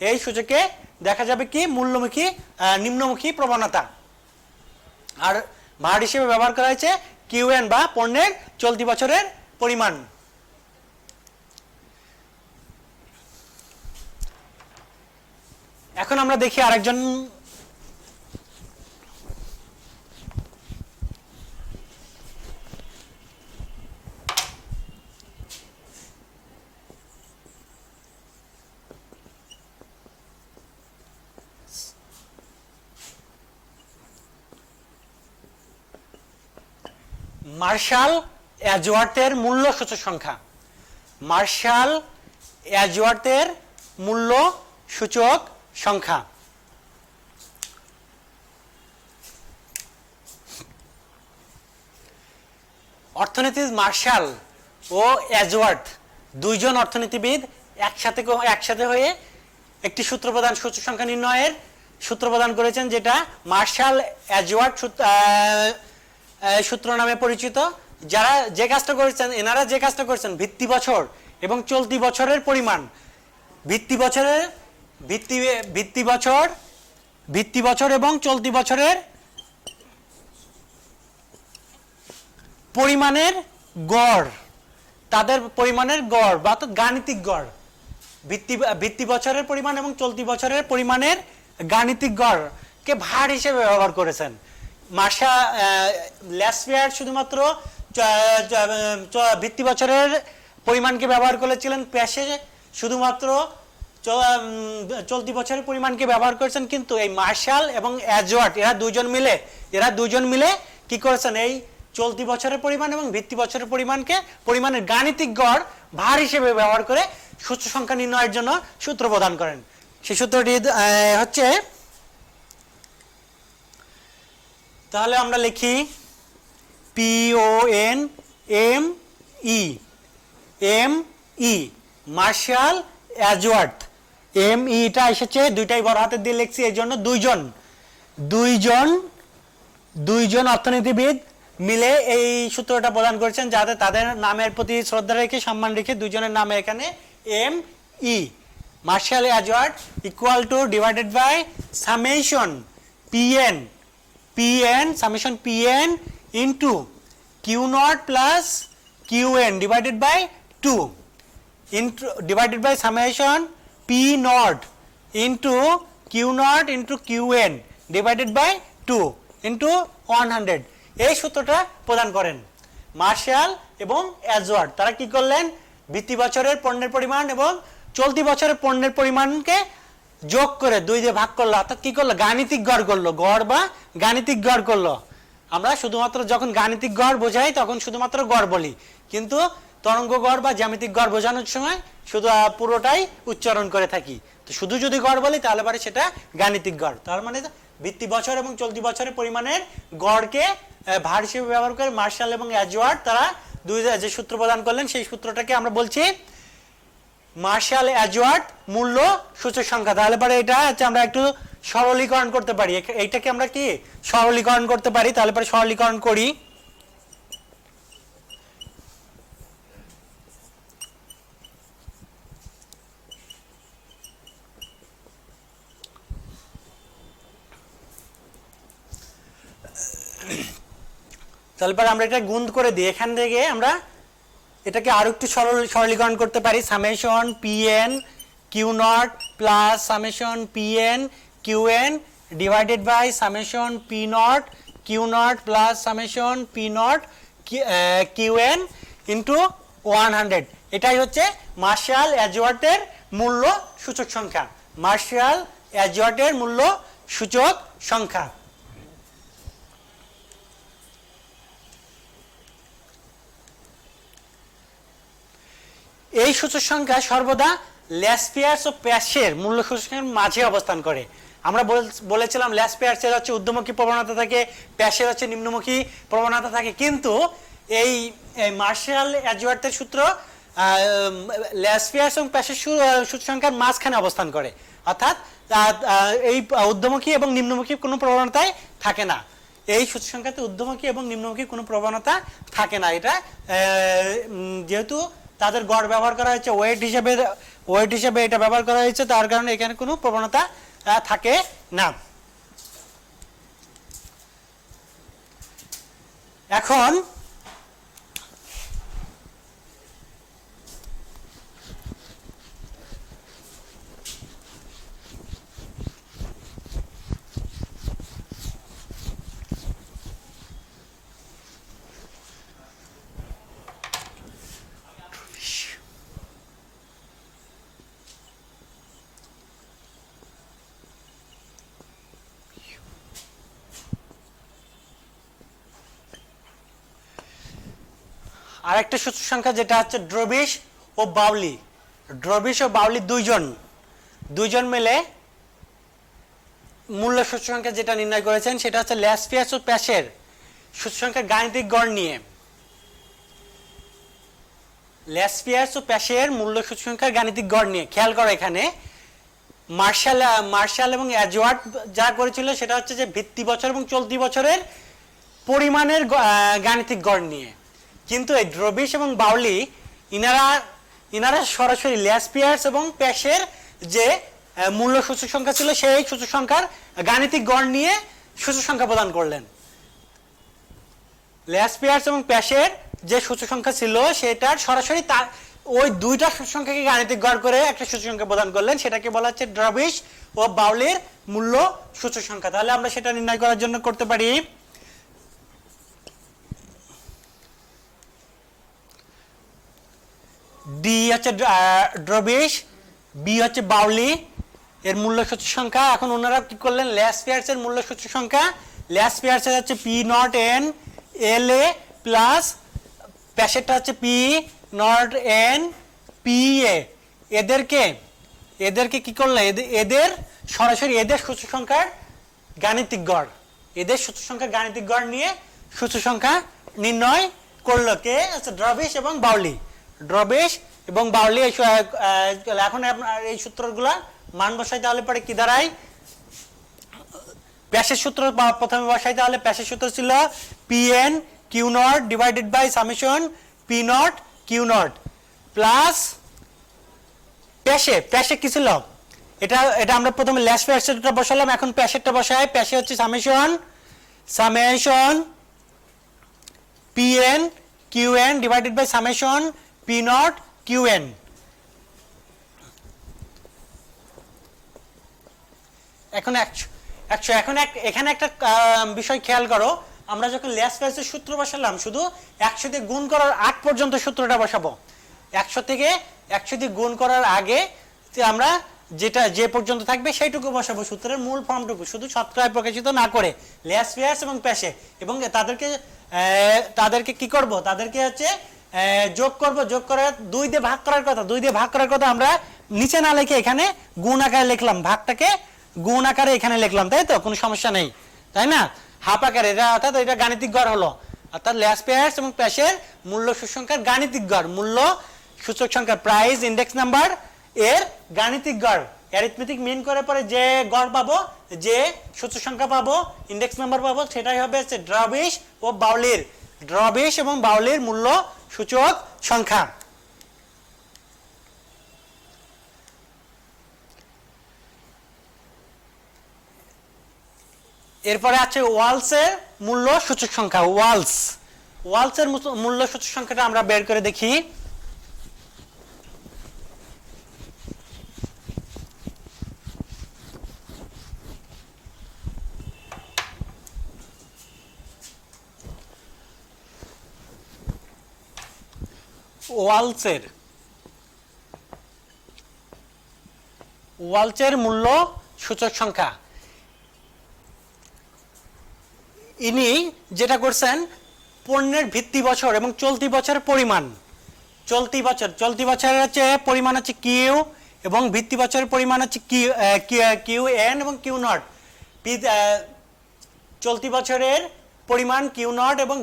এই সূচকে দেখা যাবে কি মূল্যমুখী নিম্নমুখী প্রবণতা। আর ভার হিসেবে ব্যবহার করা হয়েছে কিউএন বা পণ্যের চলতি বছরের পরিমাণ। এখন আমরা দেখি আরেকজন মার্শাল অ্যাজওয়ার্থের মূল্য সূচক সংখ্যা। মার্শাল অ্যাজওয়ার্থের মূল্য সূচক সংখ্যা। অর্থনীতিবিদ মার্শাল ও অ্যাজওয়ার্থ দুইজন অর্থনীতিবিদ একসাথে হয়ে একটি সূত্র প্রদান সূচক সংখ্যা নির্ণয়ের সূত্র প্রদান করেছেন, যেটা মার্শাল অ্যাজওয়ার্থ সূত্র নামে পরিচিত। যারা যে কাজটা করেছেন, এনারা যে কাজটা করেছেন ভিত্তি বছর এবং চলতি বছরের পরিমাণ, ভিত্তি বছর এবং চলতি বছরের পরিমাণের গড়, তাদের পরিমাণের গড় বা গাণিতিক গড়, ভিত্তি বছরের পরিমাণ এবং চলতি বছরের পরিমাণের গাণিতিক গড়কে ভার হিসেবে ব্যবহার করেছেন। ল্যাসপ্যাশ শুধুমাত্র ভিত্তি বছরের পরিমাণকে ব্যবহার করেছিলেন, প্যাশে শুধুমাত্র চলতি বছরের পরিমাণকে ব্যবহার করেছেন। কিন্তু এই মার্শাল এবং অ্যাজওয়ার্থ এরা দুজন মিলে কি করেছেন? এই চলতি বছরের পরিমাণ এবং ভিত্তি বছরের পরিমাণের গাণিতিক গড় ভার হিসেবে ব্যবহার করে সূচক সংখ্যা নির্ণয়ের জন্য সূত্র প্রদান করেন। সেই সূত্রটি হচ্ছে, তাহলে আমরা লিখি PONME মার্শাল অ্যাজওয়ার্থ। টা এসেছে দুইটাই বড় হাতের দিয়ে লিখছি, এই জন্য দুইজন অর্থনীতিবিদ মিলে এই সূত্রটা প্রদান করেছেন, যাতে তাদের নামের প্রতি শ্রদ্ধা রেখে সম্মান রেখে দুইজনের নামে এখানে ME Marshall Edgeworth equal to divided by summation PN into Q0 plus QN divided by 2 divided by summation P0 into Q0 into QN divided by 2 into 100। এই সূত্রটা প্রদান করেন মার্শাল এবং অ্যাজওয়ার্থ। তারা কি করলেন? ভিত্তি বছরের পণ্যের পরিমাণ এবং চলতি বছরের পণ্যের পরিমাণকে যোগ করে 2 দিয়ে ভাগ করলো, অর্থাৎ কি করলো? গাণিতিক গড় করলো, গড় বা গাণিতিক গড় করলো। আমরা শুধুমাত্র যখন গাণিতিক গড় বোঝাই তখন শুধুমাত্র গড় বলি, কিন্তু তরঙ্গ গড় বা জ্যামিতিক গড় বোঝানোর সময় শুধু পুরোটাই উচ্চারণ করে থাকি। তো শুধু যদি গড় বলি তাহলে পরে সেটা গাণিতিক গড়। তার মানে ভিত্তি বছর এবং চলতি বছরের পরিমাণের গড়কে ভার হিসেবে ব্যবহার করে মার্শাল এবং অ্যাজওয়ার্থ তারা যে সূত্র প্রদান করলেন, সেই সূত্রটাকে আমরা বলছি মার্শাল অ্যাজওয়ার্থ মূল্য সূচক সংখ্যা। তাহলে পরে এটা হচ্ছে আমরা একটু সরলীকরণ করতে পারি, এইটাকে আমরা কি সরলীকরণ করতে পারি। তাহলে পরে সরলীকরণ করি। তাহলে পরে আমরা এটা গুণ করে দিই, এখান থেকে আমরা এটাকে আরো একটু সরলীকরণ করতে পারি। Summation PN Q0 plus summation PN QN divided by summation P0 Q0 plus summation P0 QN into 100। এটাই হচ্ছে মার্শাল অ্যাজওয়ার্থের মূল্য সূচক সংখ্যা। মার্শাল অ্যাজওয়ার্থের মূল্য সূচক সংখ্যা। এই সূচক সংখ্যা সর্বদা লেস পেয়ার্স ও প্যাশের মূল্য সূচকের মাঝে অবস্থান করে। আমরা বলেছিলাম লেস পেয়ার্সের হচ্ছে ঊর্ধ্বমুখী প্রবণতা থাকে, প্যাশের হচ্ছে নিম্নমুখী প্রবণতা থাকে, কিন্তু এই মার্শাল এজওয়ার্থের সূত্র লেস পেয়ার্স এবং প্যাশের সূচক সংখ্যার মাঝখানে অবস্থান করে, অর্থাৎ এই ঊর্ধ্বমুখী এবং নিম্নমুখী কোনো প্রবণতায় থাকে না। এই সূচক সংখ্যাতে ঊর্ধ্বমুখী এবং নিম্নমুখী কোনো প্রবণতা থাকে না। এটা যেহেতু তাদের গড় ব্যবহার করা হয়েছে, ওয়েট হিসেবে এটা ব্যবহার করা হয়েছে, তার কারণে এখানে কোনো প্রবণতা থাকে না। এখন আরেকটা সূচক সংখ্যা যেটা হচ্ছে ড্রবিশ ও বাউলি। ড্রবিশ ও বাউলি দুইজন মিলে মূল্য সূচক সংখ্যা যেটা নির্ণয় করেছেন সেটা হচ্ছে লেস পেয়ার্স ও প্যাশের সূচক সংখ্যার গাণিতিক গড় নিয়ে। লেস পেয়ার্স ও প্যাশের মূল্য সূচক সংখ্যার গাণিতিক গড় নিয়ে। খেয়াল করো, এখানে মার্শাল এবং এজওয়ার্থ যা করেছিল সেটা হচ্ছে যে ভিত্তি বছর এবং চলতি বছরের পরিমাণের গাণিতিক গড় নিয়ে, কিন্তু এই ড্রবিশ এবং বাউলি ইনারা সরাসরি লেস পেয়ার্স এবং প্যাশের যে মূল্য সূচক সংখ্যা ছিল সেই সূচক সংখ্যার গাণিতিক গড় নিয়ে সূচক সংখ্যা প্রদান করলেন। লেস পেয়ার্স এবং প্যাশের যে সূচক সংখ্যা ছিল সেটার সরাসরি ওই দুইটা সূচক সংখ্যাকে গাণিতিক গড় করে একটা সূচক সংখ্যা প্রদান করলেন, সেটাকে বলা হচ্ছে ড্রবিশ ও বাউলির মূল্য সূচক সংখ্যা। তাহলে আমরা সেটা নির্ণয় করার জন্য করতে পারি ডি হচ্ছে ড্রবিশ, বি হচ্ছে বাউলি এর মূল্য সূচক সংখ্যা। এখন ওনারা কি করলেন, লেস পেয়ার্স এর মূল্য সূচক সংখ্যা, লেস পেয়ার্স এর হচ্ছে P naught N L A plus প্যাশেরটা হচ্ছে P naught N P A. এদেরকে কি করলে, এদের সরাসরি এদের সূচক সংখ্যার গাণিতিক গড়, এদের সূচক সংখ্যার গাণিতিক গড় নিয়ে সূচক সংখ্যা নির্ণয় করলো কে, আচ্ছা ড্রবিশ এবং বাউলি। ড্রবিশ এবং বাউলি এখন আপনার এই সূত্রগুলা মান বসাই, তাহলে পরে কি দাঁড়ায়, প্যাশের সূত্র প্রথমে বসাই, তাহলে প্যাশের সূত্র ছিল P N Q naught divided by summation P naught Q naught plus Paasche কি ছিল, এটা আমরা প্রথমে লেস প্যাশেরটা বসালাম, এখন প্যাশেরটা বসাই। প্যাশে হচ্ছে summation P N Q N divided by summation P naught Q N. এখন এখানে একটা বিষয় খেয়াল করো, আমরা যখন লেস প্যাশের সূত্র বসালাম শুধু 100 দিয়ে গুণ করার আগ পর্যন্ত সূত্রটা বসাবো। 100 দিয়ে গুণ করার আগে আমরা যে পর্যন্ত থাকবে সেইটুকু বসাবো, সূত্রের মূল ফর্মটুকু, শুধু শতকরায় প্রকাশিত না করে লেস পেয়ার্স এবং প্যাশে, এবং তাদেরকে কি করব, তাদেরকে হচ্ছে যোগ করে 2 দিয়ে ভাগ করার কথা আমরা নিচে না লিখে এখানে গুণ আকারে লিখলাম, ভাগটাকে গুণ আকারে এখানে লিখলাম, তাই তো, কোনো সমস্যা নেই, তাই না, হাফ আকারে। এটা অর্থাৎ এটা গাণিতিক গড় হলো, অর্থাৎ লেস পেয়ার্স এবং প্যাশের মূল্য সূচক সংখ্যার গাণিতিক গড়, মূল্য সূচক সংখ্যা প্রাইস ইন্ডেক্স নাম্বার এর গাণিতিক গড়, অ্যারিথমেটিক মিন করে পরে যে গড় পাবো, যে সূচক সংখ্যা পাবো, ইন্ডেক্স নাম্বার পাবো, সেটাই হবে হচ্ছে ড্রবিশ এবং বাউলির মূল্য সূচক সংখ্যা। এরপরে আছে ওয়ালসের মূল্য সূচক সংখ্যা। ওয়ালসের মূল্য সূচক সংখ্যাটা আমরা বের করে দেখি। ওয়ালসের মূল্য সূচক সংখ্যা, ইনি যেটা করছেন পণ্যের ভিত্তি বছর এবং চলতি বছরের পরিমাণ, চলতি বছরের হচ্ছে পরিমাণ হচ্ছে কিউ এবং ভিত্তি বছরের পরিমাণ হচ্ছে কিউ এন এবং কিউ নট। চলতি বছরের পরিমাণ কিউ নট এবং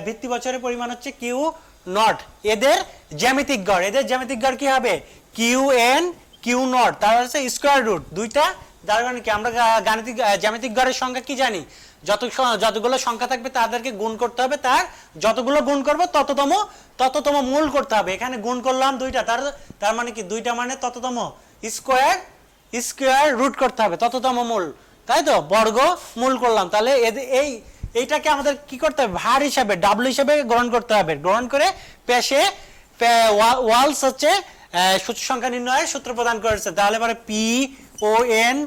ভিত্তি বছরের পরিমাণ হচ্ছে কিউ নট। এদের জ্যামিতিক গড় কি হবে? কিউ এন কিউ নট, তার হচ্ছে স্কোয়ার রুট দুইটা। যার কারণে কি আমরা গাণিতিক জ্যামিতিক গড়ের সংখ্যা কি জানি? যতগুলো সংখ্যা থাকবে তাদেরকে গুণ করতে হবে, তার যতগুলো গুণ করবো তততম মূল করতে হবে। এখানে গুণ করলাম দুইটা, তার মানে কি দুইটা মানে তততম স্কোয়ার রুট করতে হবে, তততম মূল, তাই তো? বর্গ মূল করলাম। তাহলে এইটাকে আমাদের কি করতে হবে? ভার হিসাবে ডাব্লু হিসাবে গ্রহণ করতে হবে। গ্রহণ করে পেশে ওয়ালস হচ্ছে সূচক সংখ্যা নির্ণয়ের সূত্র প্রদান করেছে। তাহলে পরে P O N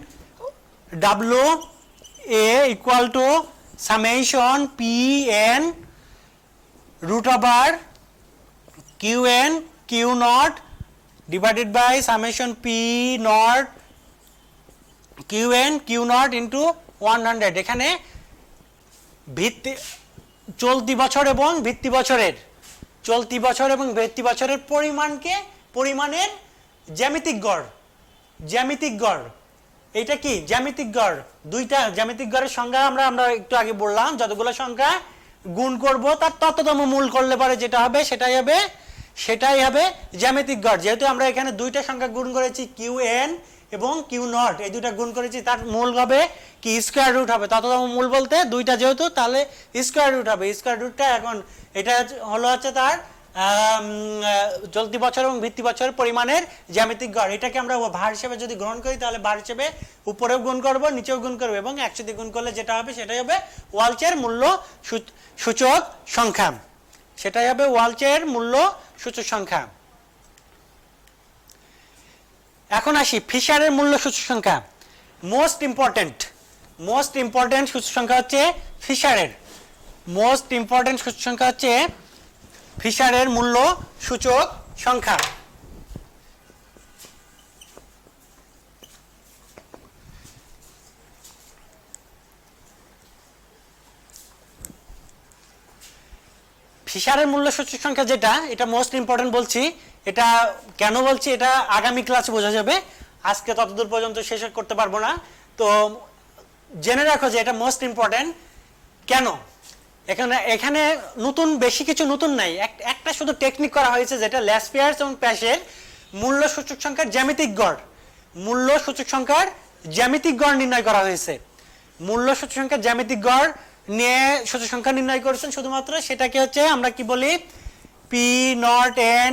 W A equal to summation P N root over Q N Q naught divided by summation P naught Q N Q naught into 100। এখানে চলতি বছর এবং ভিত্তি বছরের পরিমাণের জ্যামিতিক গড়। এটা কি জ্যামিতিক গড়? দুইটা জ্যামিতিক গড়ের সংখ্যা আমরা একটু আগে বললাম, যতগুলো সংখ্যা গুণ করব তার তততম মূল করলে পরে যেটা হবে সেটাই হবে জ্যামিতিক গড়। যেহেতু আমরা এখানে দুইটা সংখ্যা গুণ করেছি, কিউ এন এবং কিউ নট, এই দুইটা গুণ করেছি, তার মূল হবে কি স্কোয়ার রুট হবে। তততম মূল বলতে দুইটা যেহেতু, তাহলে স্কোয়ার রুট হবে। স্কোয়ার রুটটা এখন এটা হলো হচ্ছে তার চলতি বছর এবং ভিত্তি বছরের পরিমাণের জ্যামিতিক গড়। এটাকে আমরা ভার হিসেবে যদি গ্রহণ করি তাহলে ভার হিসেবে উপরেও গুণ করব, নিচেও গুণ করব, এবং 100 দিয়ে গুণ করলে যেটা হবে সেটাই হবে ওয়ালচের মূল্য সূচক সংখ্যা। সেটাই হবে ওয়ালচের মূল্য সূচক সংখ্যা। এখন আসি ফিশারের মূল্য সূচক সংখ্যা। মোস্ট ইম্পর্টেন্ট সূচক সংখ্যা হচ্ছে ফিশারের মূল্য সূচক সংখ্যা। ফিশারের মূল্য সূচক সংখ্যা যেটা, এটা মোস্ট ইম্পর্টেন্ট বলছি। এটা কেন বলছি এটা আগামী ক্লাসে বোঝা যাবে, আজকে ততদূর পর্যন্ত শেষ করতে পারবো না। তো জেনে রাখো যে এটা মোস্ট ইম্পর্টেন্ট কেন। এখানে নতুন বেশি কিছু নতুন নাই, একটা শুধু টেকনিক করা হয়েছে, যেটা ল্যাসপিয়ার্স এবং প্যাশের মূল্য সূচক সংখ্যার জ্যামিতিক গড় নির্ণয় করা হয়েছে। মূল্য সূচক সংখ্যার জ্যামিতিক গড় নিয়ে সূচক সংখ্যা নির্ণয় করেছেন শুধুমাত্র। সেটাকে হচ্ছে আমরা কি বলি? পি নট এন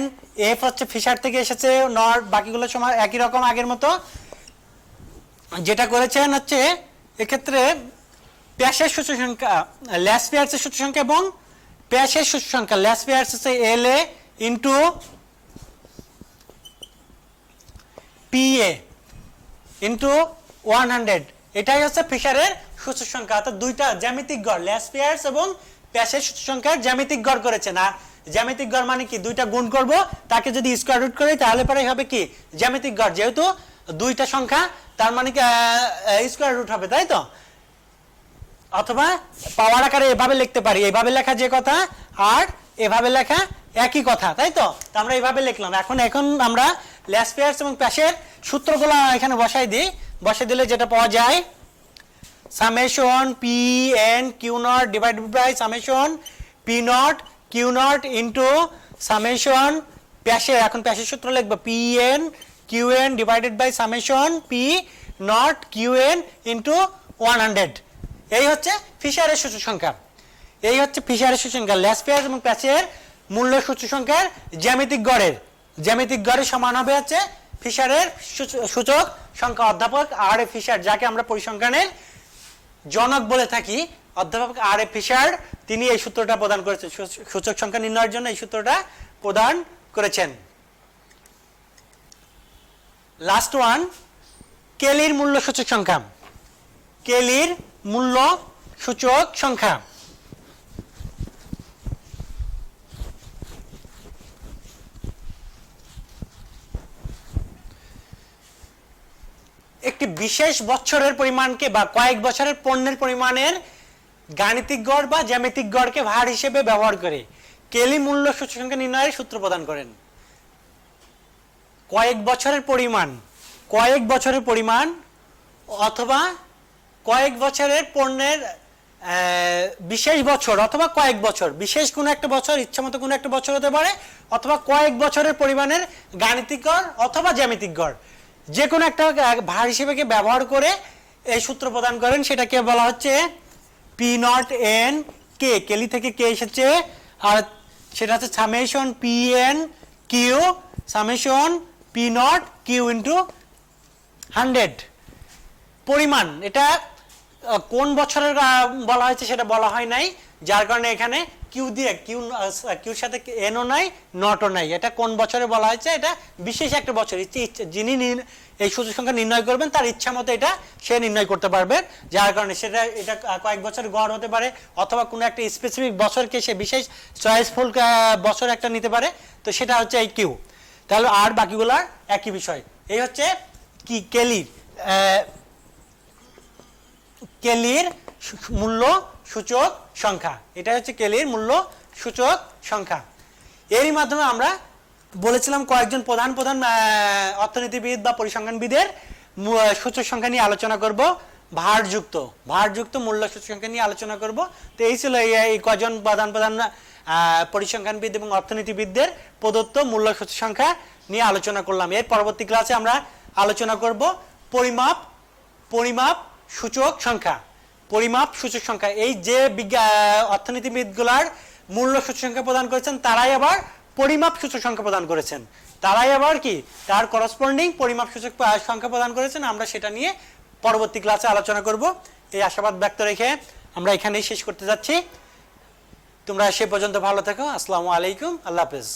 এফ হচ্ছে ফিশার থেকে এসেছে, নট বাকিগুলো সময় একই রকম আগের মতো। যেটা করেছেন হচ্ছে এক্ষেত্রে প্যাশের সূচক সংখ্যা, ল্যাসপিয়ার্সের সূচক সংখ্যা এবং প্যাশের সূচক সংখ্যা। ল্যাসপিয়ার্স হচ্ছে এল এ ইন্টু পি এ ইন্টু 100। এটাই হচ্ছে ফিশারের সূচক সংখ্যা। অর্থাৎ দুইটা জ্যামিতিক গড়, ল্যাসপিয়ার্স এবং প্যাশের সূচক সংখ্যার জ্যামিতিক গড় করেছে না। জ্যামিতিক গড় মানে কি? দুইটা গুণ করব, তাকে যদি স্কয়ার রুট করি তাহলে পরে হবে কি জ্যামিতিক গড়। যেহেতু দুইটা সংখ্যা তার মানে কি স্কয়ার রুট হবে, তাই তো? অথবা পাওয়ার আকারে এভাবে লিখতে পারি, এভাবে লেখা যে কথা আর এভাবে লেখা একই কথা, তাই তো? আমরা এভাবে লিখলাম। এখন আমরা ল্যাসপিয়ার্স এবং প্যাশের সূত্রগুলো এখানে বসাই দিলে যেটা পাওয়া যায়, summation P N Q naught divided by summation P naught Q naught into summation প্যাশের। এখন প্যাশের সূত্র লিখবো P N Q N divided by summation P naught Q N into 100। এই হচ্ছে ফিশারের সূচক সংখ্যা। ল্যাসপিয়ার্স এবং প্যাশের মূল্য সূচক সংখ্যার জ্যামিতিক গড়ের সমান হবে হচ্ছে ফিশারের সূচক সংখ্যা। অধ্যাপক আর এ ফিশার, যাকে আমরা পরিসংখ্যানের জনক বলে থাকি, অধ্যাপক আর এ ফিশার, তিনি এই সূত্রটা প্রদান করেছেন, সূচক সংখ্যা নির্ণয়ের জন্য এই সূত্রটা প্রদান করেছেন। লাস্ট ওয়ান, কেলির মূল্য সূচক সংখ্যা। কেলির মূল্য সূচক সংখ্যা। একটি বিশেষ বছরের পরিমাণকে বা কয়েক বছরের পণ্যের পরিমাণের গাণিতিক গড় বা জ্যামিতিক গড়কে ভার হিসেবে ব্যবহার করে কেলি মূল্য সূচক সংখ্যা নির্ণয়ের সূত্র প্রদান করেন। কয়েক বছরের পরিমাণ অথবা কয়েক বছরের পণ্যের বিশেষ বছর অথবা কয়েক বছর, বিশেষ কোনো একটা বছর, ইচ্ছামতো কোনো একটা বছর হতে পারে, অথবা কয়েক বছরের পরিমাণের গাণিতিক গড় অথবা জ্যামিতিক গড়, যে কোনো একটা ভার হিসেবে ব্যবহার করে এই সূত্র প্রদান করেন। সেটাকে বলা হচ্ছে P naught N K, Kelly থেকে কে এসেছে, আর সেটা হচ্ছে summation P N Q summation P naught Q into 100। পরিমাণ এটা কোন বছরের বলা হয়েছে সেটা বলা হয় নাই, যার কারণে এখানে কিউ দিয়ে কিউর সাথে এনও নাই নটও নাই। এটা কোন বছরে বলা হয়েছে, এটা বিশেষ একটা বছর, যিনি এই সূচক সংখ্যা নির্ণয় করবেন তার ইচ্ছা মতো এটা সে নির্ণয় করতে পারবেন, যার কারণে এটা কয়েক বছর গড় হতে পারে, অথবা কোনো একটা স্পেসিফিক বছরকে সে বিশেষ চয়েসফুল বছর একটা নিতে পারে। তো সেটা হচ্ছে এই কিউ। তাহলে আর বাকিগুলার একই বিষয়। এই হচ্ছে কি কেলির মূল্য সূচক সংখ্যা, এটা হচ্ছে কেলির মূল্য সূচক সংখ্যা। এরই মাধ্যমে আমরা বলেছিলাম কয়েকজন প্রধান অর্থনীতিবিদ বা পরিসংখ্যানবিদের সূচক সংখ্যা নিয়ে আলোচনা করব, ভারযুক্ত মূল্য সূচক সংখ্যা নিয়ে আলোচনা করব। তো এই ছিল এই কয়েকজন প্রধান পরিসংখ্যানবিদ এবং অর্থনীতিবিদদের প্রদত্ত মূল্য সূচক সংখ্যা নিয়ে আলোচনা করলাম। এর পরবর্তী ক্লাসে আমরা আলোচনা করব পরিমাপ সূচক সংখ্যা। এই যে অর্থনীতিবিদগুলার মূল্য সূচক সংখ্যা প্রদান করেছেন, তারাই আবার পরিমাপ সূচক সংখ্যা প্রদান করেছেন, তারাই আবার কি তার করসপন্ডিং পরিমাপ সূচক সংখ্যা প্রদান করেছেন। আমরা সেটা নিয়ে পরবর্তী ক্লাসে আলোচনা করব। এই আশাবাদ ব্যক্ত রেখে আমরা এখানেই শেষ করতে যাচ্ছি। তোমরা সে পর্যন্ত ভালো থেকো। আসসালামু আলাইকুম, আল্লাহ হাফেজ।